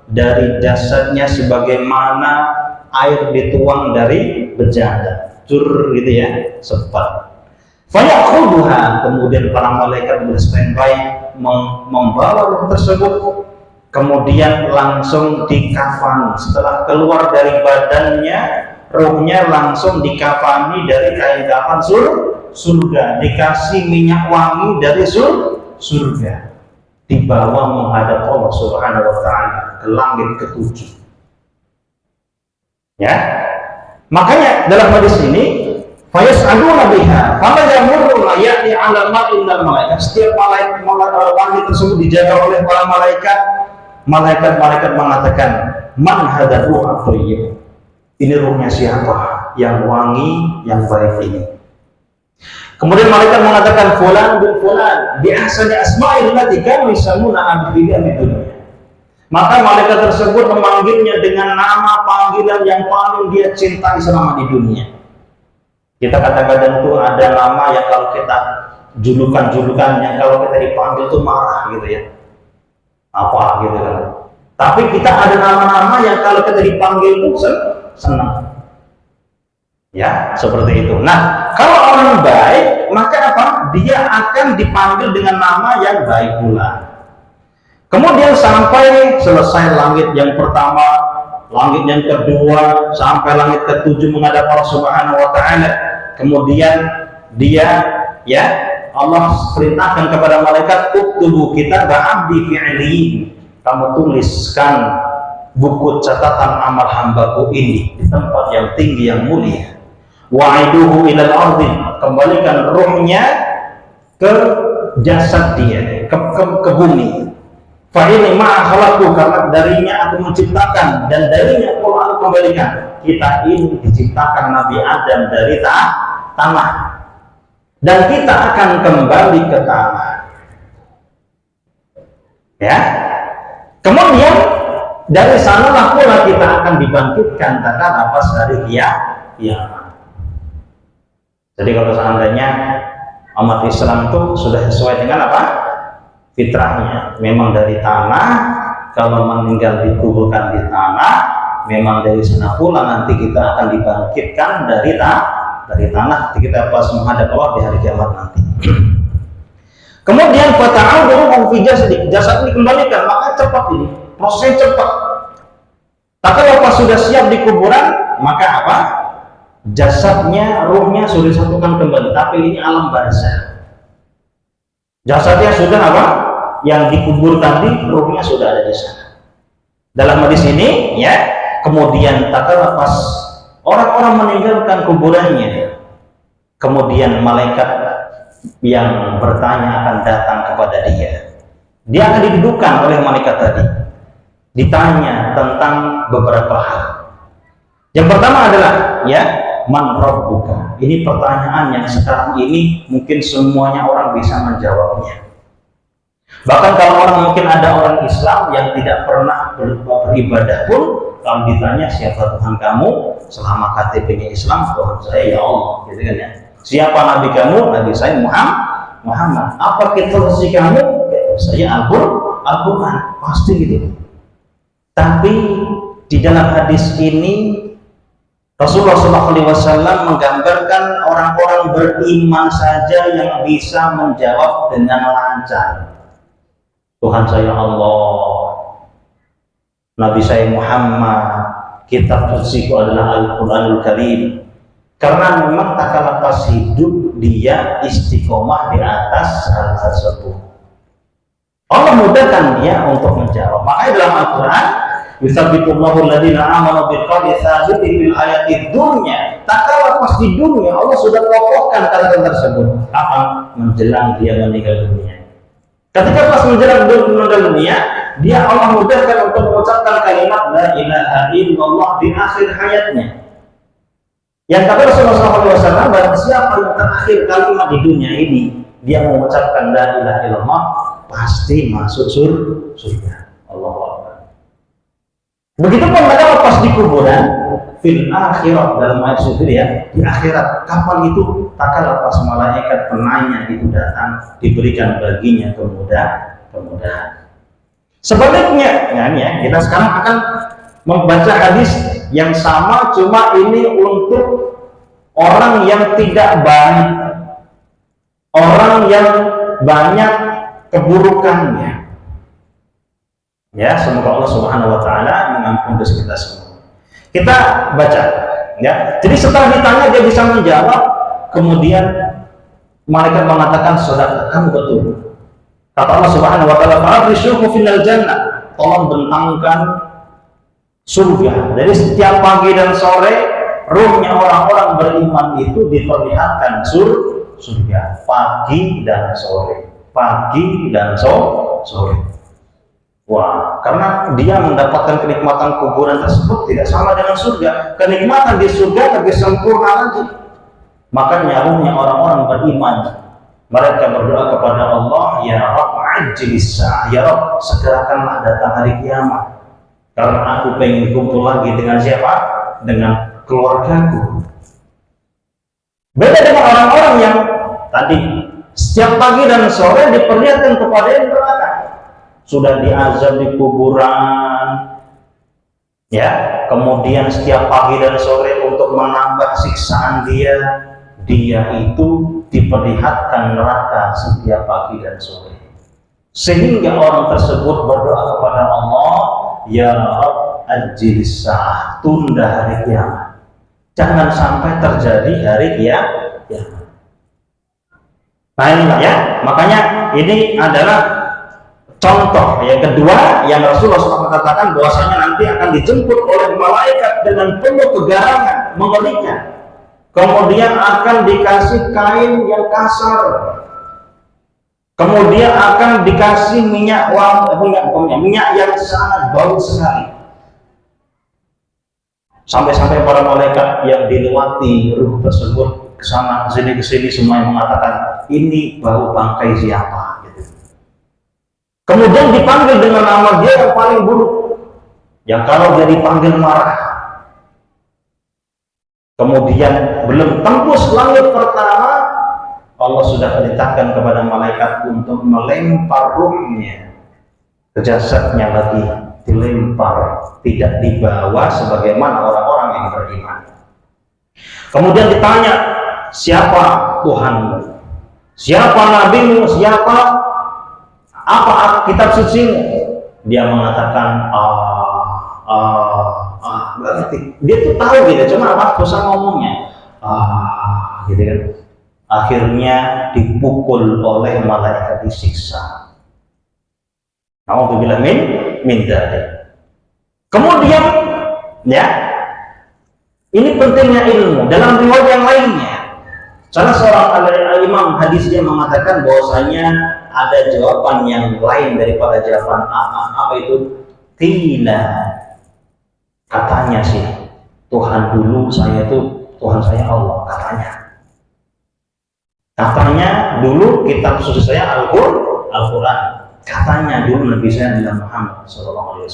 dari jasadnya sebagaimana air dituang dari bejana. Cur gitu ya, cepat. Fayakhudhuha, kemudian para malaikat berstandby membawa roh tersebut. kemudian langsung dikafani. Setelah keluar dari badannya, ruhnya langsung dikafani dari kain kafan surga, dikasih minyak wangi dari surga, dibawa menghadap Allah Subhanahu wa Ta'ala ke langit ketujuh. Ya, makanya dalam hadis ini, fayas'aluna biha fama yamurruna ya'ti 'ala ma'in malaikat. Setiap malaikat wangi tersebut dijaga oleh para malaikat. Malaikat mengatakan, man hadha ruh thayyib. Ini ruhnya siapa yang wangi, yang baik ini? Kemudian malaikat mengatakan, fulan bin fulan bi ahsani asma'il lati kanu yusammuna bi dunya. Maka malaikat tersebut memanggilnya dengan nama panggilan yang paling dia cintai selama di dunia. Kita kadang-kadang tuh ada nama yang kalau kita julukan-julukannya, kalau kita dipanggil tuh marah gitu ya, apa gitu kan. Tapi kita ada nama-nama yang kalau kita dipanggil tuh senang. Ya, seperti itu. Nah, kalau orang baik, maka apa? Dia akan dipanggil dengan nama yang baik pula. Kemudian sampai selesai langit yang pertama, langit yang kedua, sampai langit ketujuh menghadap Allah Subhanahu wa Ta'ala. Kemudian dia Allah perintahkan kepada malaikat, uktubu kitab abdi fi'liin. Kamu tuliskan buku catatan amal hambaku ini di tempat yang tinggi yang mulia. Wa'iduhu ilal ardi, kembalikan ruhnya ke jasad dia, ke bumi. Fa'ini ma'akhalaqu, karena darinya aku menciptakan dan darinya aku kembalikan. Kita ini diciptakan Nabi Adam dari tanah, dan kita akan kembali ke tanah. Ya. Kemudian dari sanalah pula kita akan dibangkitkan tatkala pas hari kiamat. Jadi kalau seandainya umat Islam itu sudah sesuai dengan apa? Fitrahnya, memang dari tanah, kalau meninggal dikuburkan di tanah, memang dari sana pula nanti kita akan dibangkitkan dari tanah, kita pas menghadap Allah di hari kiamat nanti. Kemudian fata'udu fi jasad dikembalikan, maka cepat ini, prosesnya cepat. Tak kalau pas sudah siap di kuburan, maka apa? Jasadnya, ruhnya sudah disatukan kembali, tapi ini alam barzah. Jasadnya sudah apa? Yang dikubur tadi, ruhnya sudah ada di sana. Dalam hadis ini, ya, kemudian tak pas orang-orang meninggalkan kuburannya, kemudian malaikat yang bertanya akan datang kepada dia. Dia akan didudukkan oleh malaikat tadi, ditanya tentang beberapa hal. Yang pertama adalah, ya, man rabbuka. Ini pertanyaan yang sekarang ini mungkin semuanya orang bisa menjawabnya. Bahkan kalau orang, mungkin ada orang Islam yang tidak pernah beribadah pun, kalau ditanya siapa Tuhan kamu, selama KTP-nya Islam, Tuhan saya ya Allah, gitu kan ya. Siapa Nabi kamu? Nabi saya Muhammad. Apa kitabnya kamu? Saya Al-Quran, pasti gitu. Tapi di dalam hadis ini Rasulullah SAW menggambarkan orang-orang beriman saja yang bisa menjawab dengan lancar. Tuhan saya Allah, Nabi saya Muhammad, kitab suciku adalah Al-Quranul Karim. Karena memang tak kalah pas hidup dia istiqomah di atas hal tersebut. Allah mudahkan dia untuk menjawab. Makanya dalam Al-Quran, yusabbiqullahu alladziina aamanu biqawli tsabitin fil hayatid dunya. Tak kalah pas di dunia Allah sudah kokohkan kata-kata tersebut. Apa? Menjelang dia meninggal dunia. Ketika pas menjelang meninggal dunia, dia Allah mudahkan untuk mengucapkan kalimat la ilaha illallah di akhir hayatnya. Yang kata Rasulullah SAW, barang siapa yang terakhir kalimat di dunia ini dia mengucapkan la ilaha illallah, pasti masuk surga. Allahu Akbar. Begitupun mereka pas di kuburan, fil akhirat, dalam ayat suci ya, di akhirat. Kapan itu? Tak kalah pas malaikat penanya itu datang, diberikan baginya kemudahan. Sebaliknya, ya, kita sekarang akan membaca hadis yang sama, cuma ini untuk orang yang tidak baik, orang yang banyak keburukannya. Ya, semoga Allah Subhanahu wa taala mengampuni dosa kita semua. Kita baca ya. Jadi setelah ditanya dia bisa menjawab, kemudian malaikat mengatakan, "Saudara, kamu betul." Kata Allah Subhanahu wa taala, "Fa'abshiru fil jannah." Tolong bentangkan surga. Jadi setiap pagi dan sore ruhnya orang-orang beriman itu diperlihatkan surga pagi dan sore. Pagi dan sore. Wah, karena dia mendapatkan kenikmatan kuburan tersebut tidak sama dengan surga. Kenikmatan di surga lebih sempurna lagi. Makanya ruhnya orang-orang beriman, mereka berdoa kepada Allah, "Ya Rabb, ajlis sa'ah, ya Rabb, segerakanlah datang hari kiamat. Karena aku pengen kumpul lagi dengan siapa? Dengan keluargaku." Beda dengan orang-orang yang tadi setiap pagi dan sore diperlihatkan kepada yang neraka. Sudah diazab di kuburan, ya. Kemudian setiap pagi dan sore untuk menambah siksaan dia itu diperlihatkan neraka setiap pagi dan sore. Sehingga orang tersebut berdoa kepada Allah, "Ya Rabb, ajlis sa'ah, tunda hari kiamat. Jangan sampai terjadi hari kiamat." Nah ini ya, makanya ini adalah contoh yang kedua yang Rasulullah SAW katakan bahwasanya nanti akan dijemput oleh malaikat dengan penuh kegarangan, mengerikan. Kemudian akan dikasih kain yang kasar. Kemudian akan dikasih minyak yang sangat bau sekali. Sampai-sampai para malaikat yang dilewati ruh tersebut kesana kesini semua yang mengatakan, "Ini bau bangkai siapa?" Kemudian dipanggil dengan nama dia yang paling buruk, yang kalau dia dipanggil marah. Kemudian belum tembus langit pertama, Allah sudah perintahkan kepada malaikat untuk melempar ruhnya ke jasadnya lagi, dilempar, tidak dibawa sebagaimana orang-orang yang beriman. Kemudian ditanya, "Siapa Tuhanmu? Siapa nabimu? Siapa apa kitab sucimu?" Dia mengatakan berarti dia tuh tahu gitu, cuma apa susah ngomongnya gitu kan. Akhirnya dipukul oleh malaikat, disiksa. Nauzubillah min dzalik. Kemudian ya, ini pentingnya ilmu. Dalam riwayat yang lainnya, salah seorang imam hadis dia mengatakan bahwasanya ada jawaban yang lain daripada jawaban apa itu? Qila, katanya sih Tuhan dulu saya itu Tuhan saya Allah, katanya dulu kitab suci saya Al-Quran, katanya dulu Nabi saya adalah Muhammad SAW.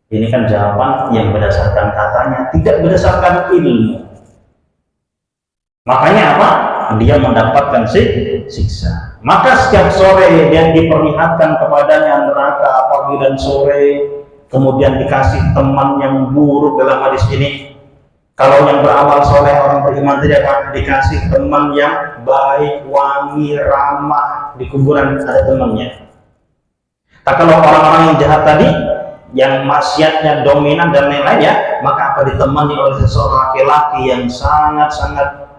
Ini kan jawaban yang berdasarkan katanya, tidak berdasarkan ilmu. Makanya apa? Dia mendapatkan siksa. Maka setiap sore dia diperlihatkan kepadanya neraka pagi dan sore. Kemudian dikasih teman yang buruk dalam hadis ini. Kalau yang beramal soleh, orang beriman tidak akan dikasih teman yang baik, wangi, ramah. Di kuburan ada temannya. Tak kalau orang-orang yang jahat tadi, yang maksiatnya dominan dan lain-lainnya, maka apa ditemani oleh seseorang laki-laki yang sangat-sangat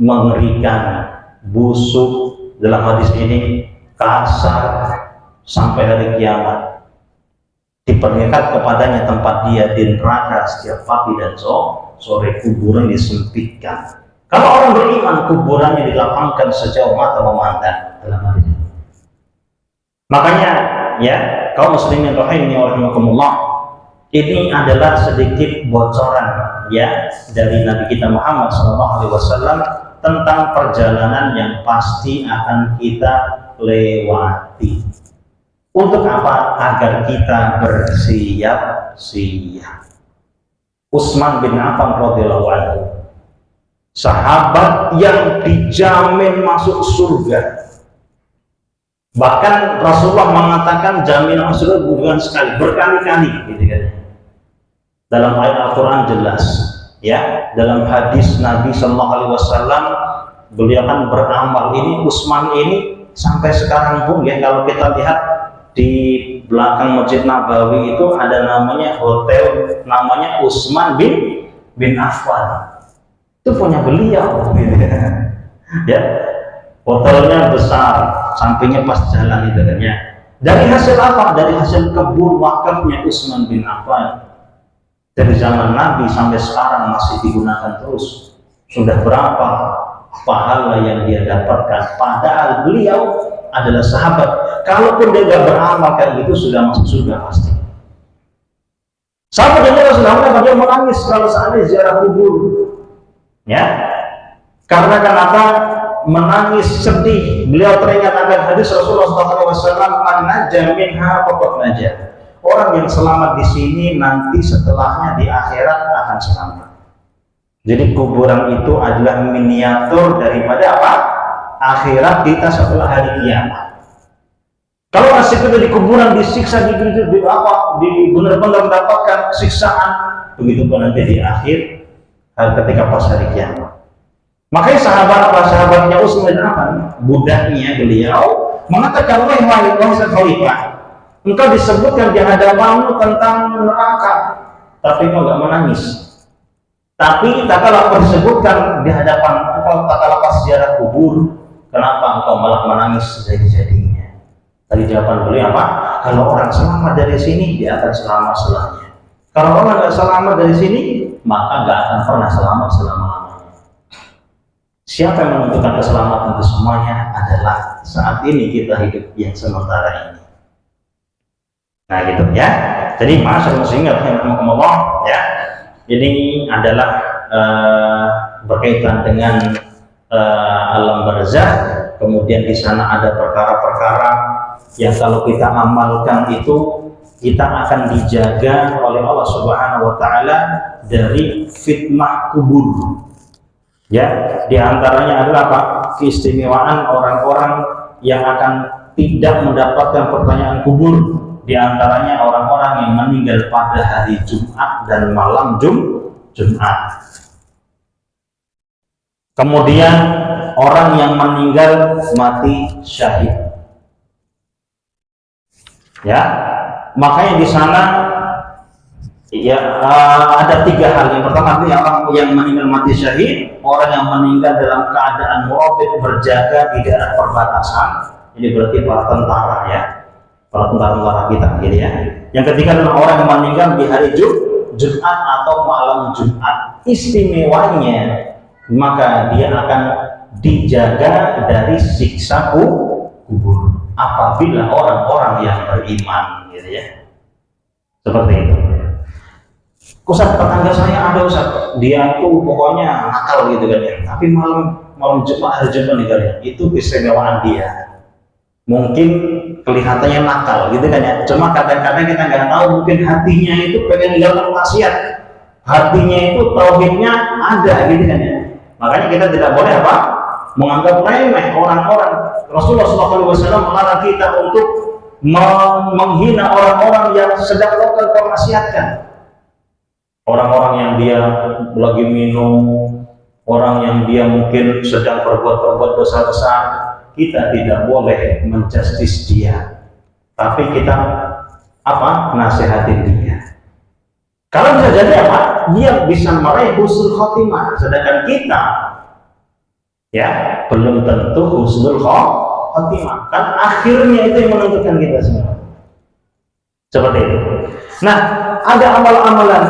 mengerikan, busuk, dalam hadis ini kasar, sampai hari kiamat. Diperlihatkan kepadanya tempat dia di neraka setiap pagi dan sore, kuburan disempitkan. Kalau orang beriman, kuburannya dilapangkan sejauh mata memandang dalam hadis ini. Makanya ya, kaum muslimin rahimani wa rahimakumullah, ini adalah sedikit bocoran ya dari Nabi kita Muhammad SAW tentang perjalanan yang pasti akan kita lewati. Untuk apa? Agar kita bersiap-siap. Utsman bin Affan radhiyallahu anhu, sahabat yang dijamin masuk surga. Bahkan Rasulullah mengatakan jaminan masuk surga bukan sekali, berkali-kali gitu kan. Dalam ayat Al-Quran jelas ya, dalam hadis Nabi Sallallahu Alaihi Wasallam beliau kan beramal. Ini Utsman ini sampai sekarang pun ya, kalau kita lihat di belakang Masjid Nabawi itu ada namanya hotel, namanya Utsman bin Affan. Itu punya beliau, gitu ya. Ya, hotelnya besar, sampingnya pas jalan itu kan ya. Dari hasil apa? Dari hasil kebun wakafnya Utsman bin Affan. Dari zaman Nabi sampai sekarang masih digunakan terus. Sudah berapa pahala yang dia dapatkan? Padahal beliau adalah sahabat. Kalaupun dia nggak beramal kayak gitu, sudah masuk surga pasti. Sahabat yang Rasulullah dia menangis kalau seandainya ziarah kubur, ya. Karena kenapa? Menangis sedih. Beliau teringat akan hadis Rasulullah SAW, "Man naja minha faqad naja." Orang yang selamat di sini nanti setelahnya di akhirat akan selamat. Jadi kuburan itu adalah miniatur daripada apa? Akhirat kita setelah hari kiamat. Kalau masih kita di kuburan disiksa, di benar-benar mendapatkan siksaan, begitu pun nanti di akhir ketika pas hari kiamat. Makanya sahabatnya Utsman bin Affan, budaknya beliau mengatakan, wahai khalifah, engkau disebutkan di hadapanmu tentang neraka, tapi engkau nggak menangis. Tapi tak kalah disebutkan di hadapan engkau, tak kalah pas ziarah kubur, kenapa engkau malah menangis sejadi-jadinya? Tadi jawaban beliau apa? Kalau orang selamat dari sini, dia akan selamat selamanya. Kalau orang nggak selamat dari sini, maka nggak akan pernah selamat selama-lamanya. Siapa yang menentukan keselamatan itu semuanya adalah saat ini kita hidup yang sementara ini. Nah gitu ya. Jadi masyaallah muslimin rahimakumullah ya. Ini adalah berkaitan dengan alam barzakh. Kemudian di sana ada perkara-perkara yang kalau kita amalkan itu kita akan dijaga oleh Allah Subhanahu wa taala dari fitnah kubur. Ya, di antaranya adalah apa? Keistimewaan orang-orang yang akan tidak mendapatkan pertanyaan kubur. Di antaranya orang-orang yang meninggal pada hari Jumat dan malam Jumat. Kemudian orang yang meninggal mati syahid. Ya, makanya di sana ya ada tiga hal. Yang pertama itu orang yang meninggal mati syahid, orang yang meninggal dalam keadaan murabit berjaga di daerah perbatasan. Ini berarti para tentara ya, para tentara kita gitu ya. Yang ketiga adalah orang yang meninggal di hari Jumat atau malam Jumat. Istimewanya maka dia akan dijaga dari siksa kubur apabila orang-orang yang beriman gitu ya. Seperti itu. Ustaz, tetangga saya ada Ustaz, dia tuh pokoknya nakal gitu kan ya. Tapi malam Jumat, hari Jumat nih kan ya, itu keistimewaan dia. Mungkin kelihatannya nakal gitu kan ya. Cuma kadang-kadang kita nggak tahu, mungkin hatinya itu pengen meninggalkan maksiat. Hatinya itu tauhidnya ada gitu kan ya. Makanya kita tidak boleh apa? Menganggap remeh orang-orang. Rasulullah SAW melarang kita untuk menghina orang-orang yang sedang melakukan kemaksiatan. Orang-orang yang dia lagi minum, orang yang dia mungkin sedang berbuat dosa besar, kita tidak boleh menjustis dia, tapi kita apa? Nasihatin dia. Kalau bisa jadi apa? Dia bisa meraih husnul khotimah, sedangkan kita ya belum tentu husnul khotimah. Kan akhirnya itu yang menentukan kita semua. Seperti itu. Nah, ada amalan-amalan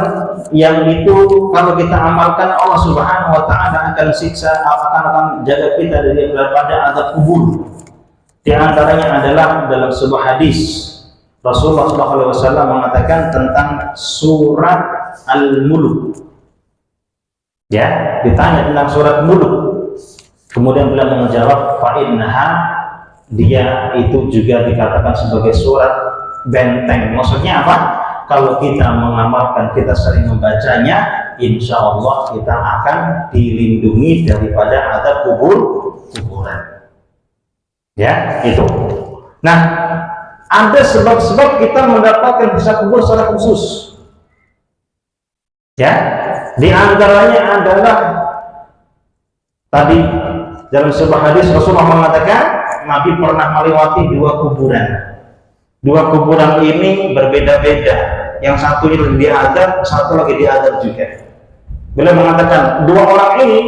yang itu kalau kita amalkan Allah Subhanahu wa taala akan siksa, akan jaga kita daripada azab kubur. Di antaranya adalah dalam sebuah hadis Rasulullah SAW mengatakan tentang surat Al-Mulk. Ya, ditanya tentang surat Mulk. Kemudian beliau menjawab, fa innaha, dia itu juga dikatakan sebagai surat benteng. Maksudnya apa? Kalau kita mengamalkan, kita sering membacanya, insya Allah kita akan dilindungi daripada azab kuburan. Ya, itu. Nah, ada sebab-sebab kita mendapatkan hisab kubur secara khusus. Ya, di antaranya adalah tadi dalam sebuah hadis Rasulullah mengatakan Nabi pernah melewati dua kuburan. Dua kuburan ini berbeda-beda. Yang satu ini diadab, satu lagi diadab juga. Beliau mengatakan dua orang ini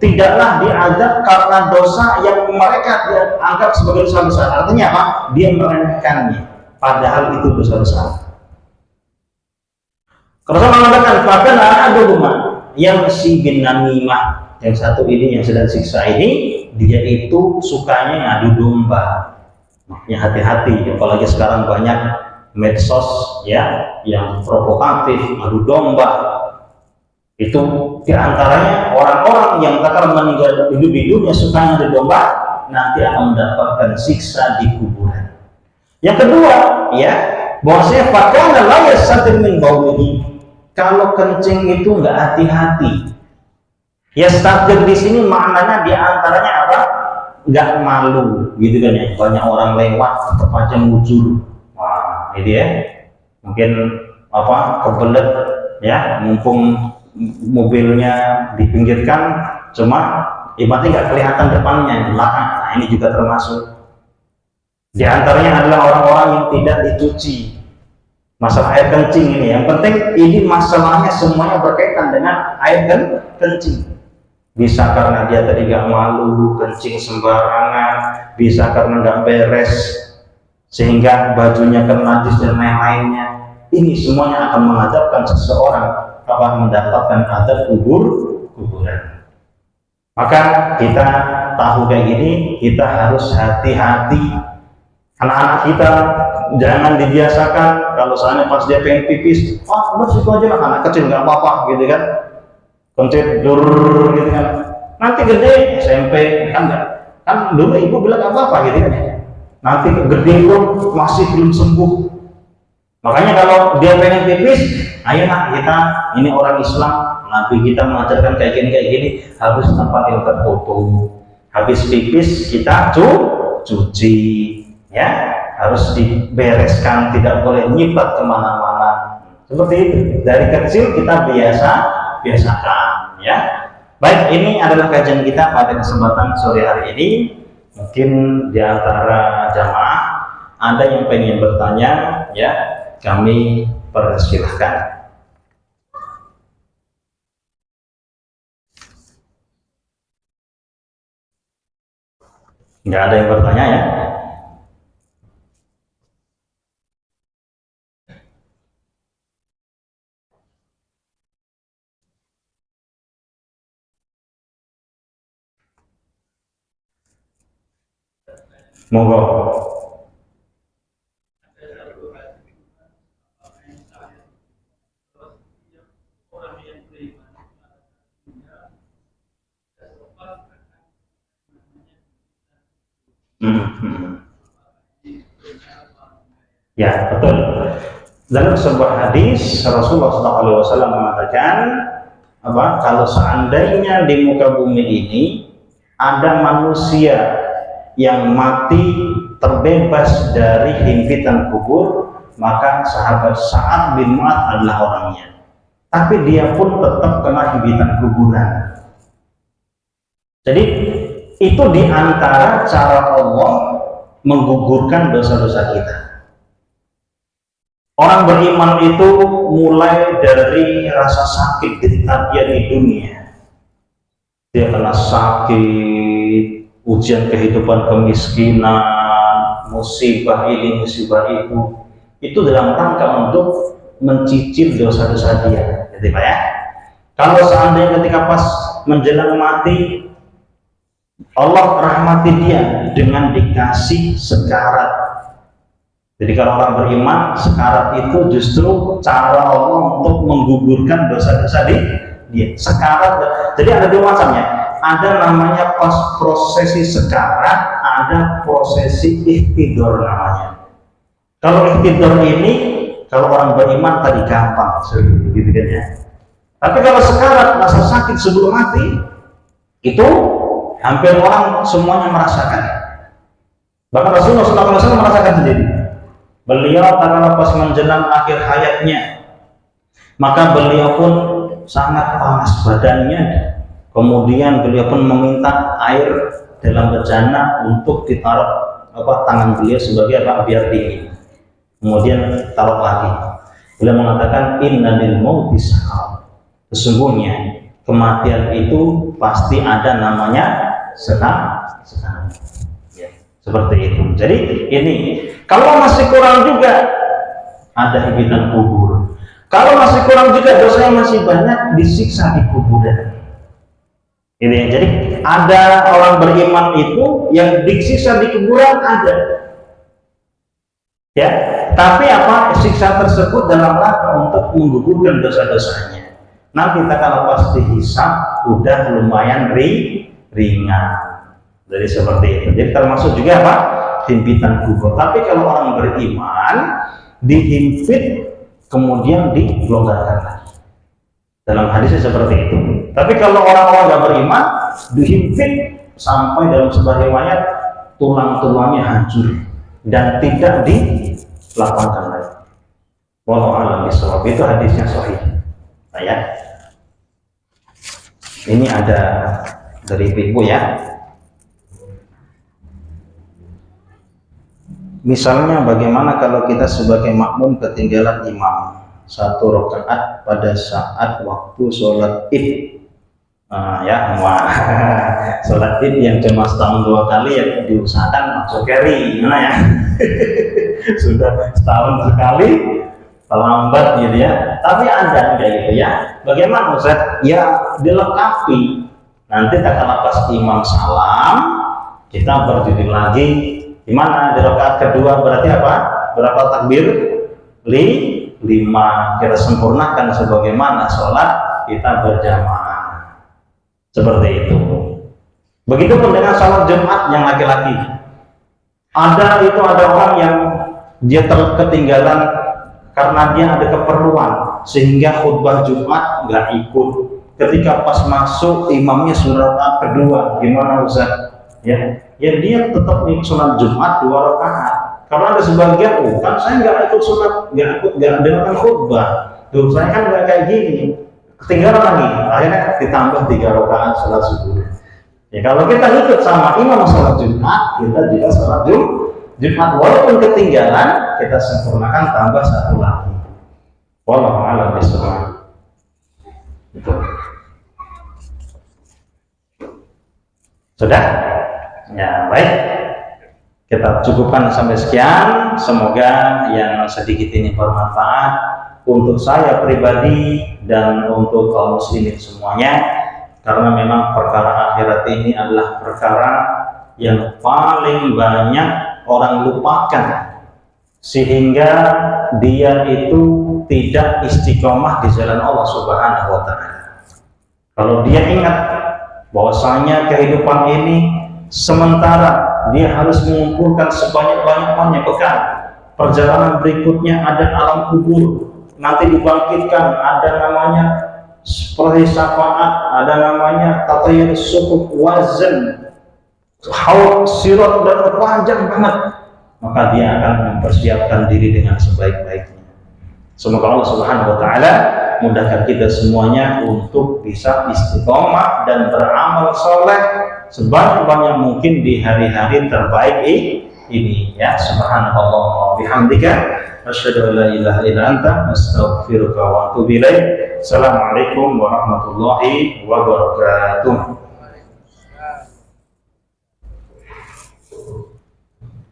tidaklah diadab karena dosa yang mereka dianggap sebagai dosa besar. Artinya apa? Dia meremehkannya, padahal itu dosa besar. Rasul mengatakan, bahkan ada rumah yang si bin namimah, yang satu ini yang sedang siksa ini, dia itu sukanya ngadu domba. Makanya hati-hati, apalagi sekarang banyak medsos ya yang provokatif, ngadu domba. Itu diantaranya orang-orang yang takkan meninggal hidup di dunia sukanya ngadu domba, nanti akan mendapatkan siksa di kuburan. Yang kedua, ya, bahwasanya fakana la yasatir min baulihi. Kalau kencing itu nggak hati-hati. Ya, statir di sini maknanya diantaranya apa? Nggak malu, gitu kan ya. Banyak orang lewat tetap aja mujur. Wah, ini ya. Mungkin apa? Kebelet ya, mumpung mobilnya dipinggirkan, cuma ibaratnya nggak kelihatan depannya, belakang. Nah, ini juga termasuk. Di antaranya adalah orang-orang yang tidak dicuci. Masalah air kencing ini, yang penting ini masalahnya semuanya berkaitan dengan air kencing. Bisa karena dia tadi gak malu, kencing sembarangan, bisa karena gak beres, sehingga bajunya kena najis dan lain-lainnya. Ini semuanya akan menghadapkan seseorang akan mendapatkan adab kuburan. Maka kita tahu kayak gini, kita harus hati-hati. Anak-anak kita jangan dibiasakan kalau soalnya pas dia pengen pipis, udah situ aja lah, anak kecil nggak apa-apa gitu kan, kencet dur gitu kan, nanti gede SMP kan dulu ibu bilang nggak apa-apa gitu kan, nanti gede pun masih belum sembuh. Makanya kalau dia pengen pipis, ayo nak kita ini orang Islam, Nabi kita mengajarkan kayak gini harus tempat yang tertutup. Habis pipis kita cuci. Ya, harus dibereskan, tidak boleh nyibat kemana-mana. Seperti itu. Dari kecil kita biasakan, ya. Baik, ini adalah kajian kita pada kesempatan sore hari ini. Mungkin di antara jamaah ada yang pengen bertanya, ya, kami persilahkan. Nggak ada yang bertanya ya? Monggo. Ya, betul. Dalam sebuah hadis Rasulullah SAW mengatakan apa? Kalau seandainya di muka bumi ini ada manusia yang mati terbebas dari himpitan kubur, maka sahabat Sa'ad bin Mu'adz adalah orangnya. Tapi dia pun tetap kena himpitan kuburan. Jadi itu diantara cara Allah menggugurkan dosa-dosa kita. Orang beriman itu mulai dari rasa sakit ketika dia di dunia. Dia kena sakit, ujian kehidupan, kemiskinan, musibah ini, musibah itu dalam rangka untuk mencicil dosa-dosa dia, gitu Pak ya. Kalau seandainya ketika pas menjelang mati, Allah rahmati dia dengan dikasih sekarat. Jadi kalau orang beriman, sekarat itu justru cara Allah untuk menggugurkan dosa-dosa dia. Sekarat, jadi ada dua macamnya. Ada namanya pas prosesi sekarat, ada prosesi ihtidor namanya. Kalau ihtidor ini, kalau orang beriman tadi gampang, gitu kan ya. Tapi kalau sekarat, rasa sakit sebelum mati, itu hampir orang semuanya merasakan. Bahkan Rasulullah SAW merasakan sendiri. Beliau tatkala pas menjelang akhir hayatnya, maka beliau pun sangat panas badannya. Kemudian beliau pun meminta air dalam bejana untuk ditaruh tangan beliau sebagai biar dingin. kemudian taruh lagi. Beliau mengatakan inna lil mauti sakaraat. Sesungguhnya kematian itu pasti ada namanya sekarang. Ya, seperti itu. Jadi ini kalau masih kurang juga ada himpitan kubur. Kalau masih kurang juga dosanya masih banyak, disiksa di kuburan. Ini jadi ada orang beriman itu yang disiksa di kuburan ada. Ya, tapi apa siksa tersebut dalam rangka untuk menggugurkan dosa-dosanya. Nanti kita kalau pas dihisab udah lumayan ringan. Jadi seperti itu. Jadi termasuk juga apa? Himpitan kubur. Tapi kalau orang beriman dihimpit kemudian dilonggarkan lagi. Dalam hadisnya seperti itu. Tapi kalau orang-orang nggak beriman dihimpit sampai dalam sebuah riwayat tulang-tulangnya hancur dan tidak dilapangkan lagi. Wallahu a'lam bishawab. Itu hadisnya sahih. Nah, ya. Ini ada dari ibu ya. Misalnya bagaimana kalau kita sebagai makmum ketinggalan imam 1 rakaat pada saat waktu sholat id. Ya, sholat id yang cuma setahun 2 kali yang diusahakan masuk carry, gimana ya? Sudah setahun sekali terlambat gitu ya. Tapi ada kayak gitu ya. Bagaimana Ustaz? Ya dilengkapi. Nanti tak kala pas imam salam kita berdiri lagi. Gimana di rakaat kedua berarti apa? Berapa takbir? 5. Kita sempurnakan sebagaimana sholat kita berjamaah. Seperti itu. Begitupun dengan sholat Jumat yang laki-laki. Ada orang yang dia ketinggalan karena dia ada keperluan sehingga khutbah Jumat nggak ikut. Ketika pas masuk imamnya surat kedua, gimana Ustaz? Ya dia tetap ikut sholat Jumat 2 rakaat. Karena ada sebagian, kan saya nggak ikut sholat, nggak dengarkan khutbah. Tuh saya kan nggak kayak gini, ketinggalan lagi. Akhirnya ditambah 3 rakaat sholat subuh. Ya kalau kita ikut sama imam sholat Jumat, kita juga sholat Jumat walaupun ketinggalan, kita sempurnakan tambah 1 lagi. Wallahu a'lam bishawab. Itu. Sudah? Ya, baik. Kita cukupkan sampai sekian. Semoga yang sedikit ini bermanfaat untuk saya pribadi dan untuk kaum muslimin semuanya. Karena memang perkara akhirat ini adalah perkara yang paling banyak orang lupakan, sehingga dia itu tidak istiqomah di jalan Allah Subhanahu wa Ta'ala. Kalau dia ingat bahwasanya kehidupan ini sementara, dia harus mengumpulkan sebanyak-banyaknya bekal. Perjalanan berikutnya ada alam kubur, nanti dibangkitkan, ada namanya seperti syafaat, ada namanya tatayur sukuk wazan, haul sirat, dan panjang banget. Maka dia akan mempersiapkan diri dengan sebaik-baiknya. Semoga Allah Subhanahu wa Ta'ala mudahkan kita semuanya untuk bisa istiqomah dan beramal soleh sebanyak-banyak mungkin di hari-hari terbaik ini ya. Subhanallah wa bihamdika asyhadu an la ilaha illa anta astaghfiruka wa atubu ilaik. Assalamualaikum warahmatullahi wabarakatuh.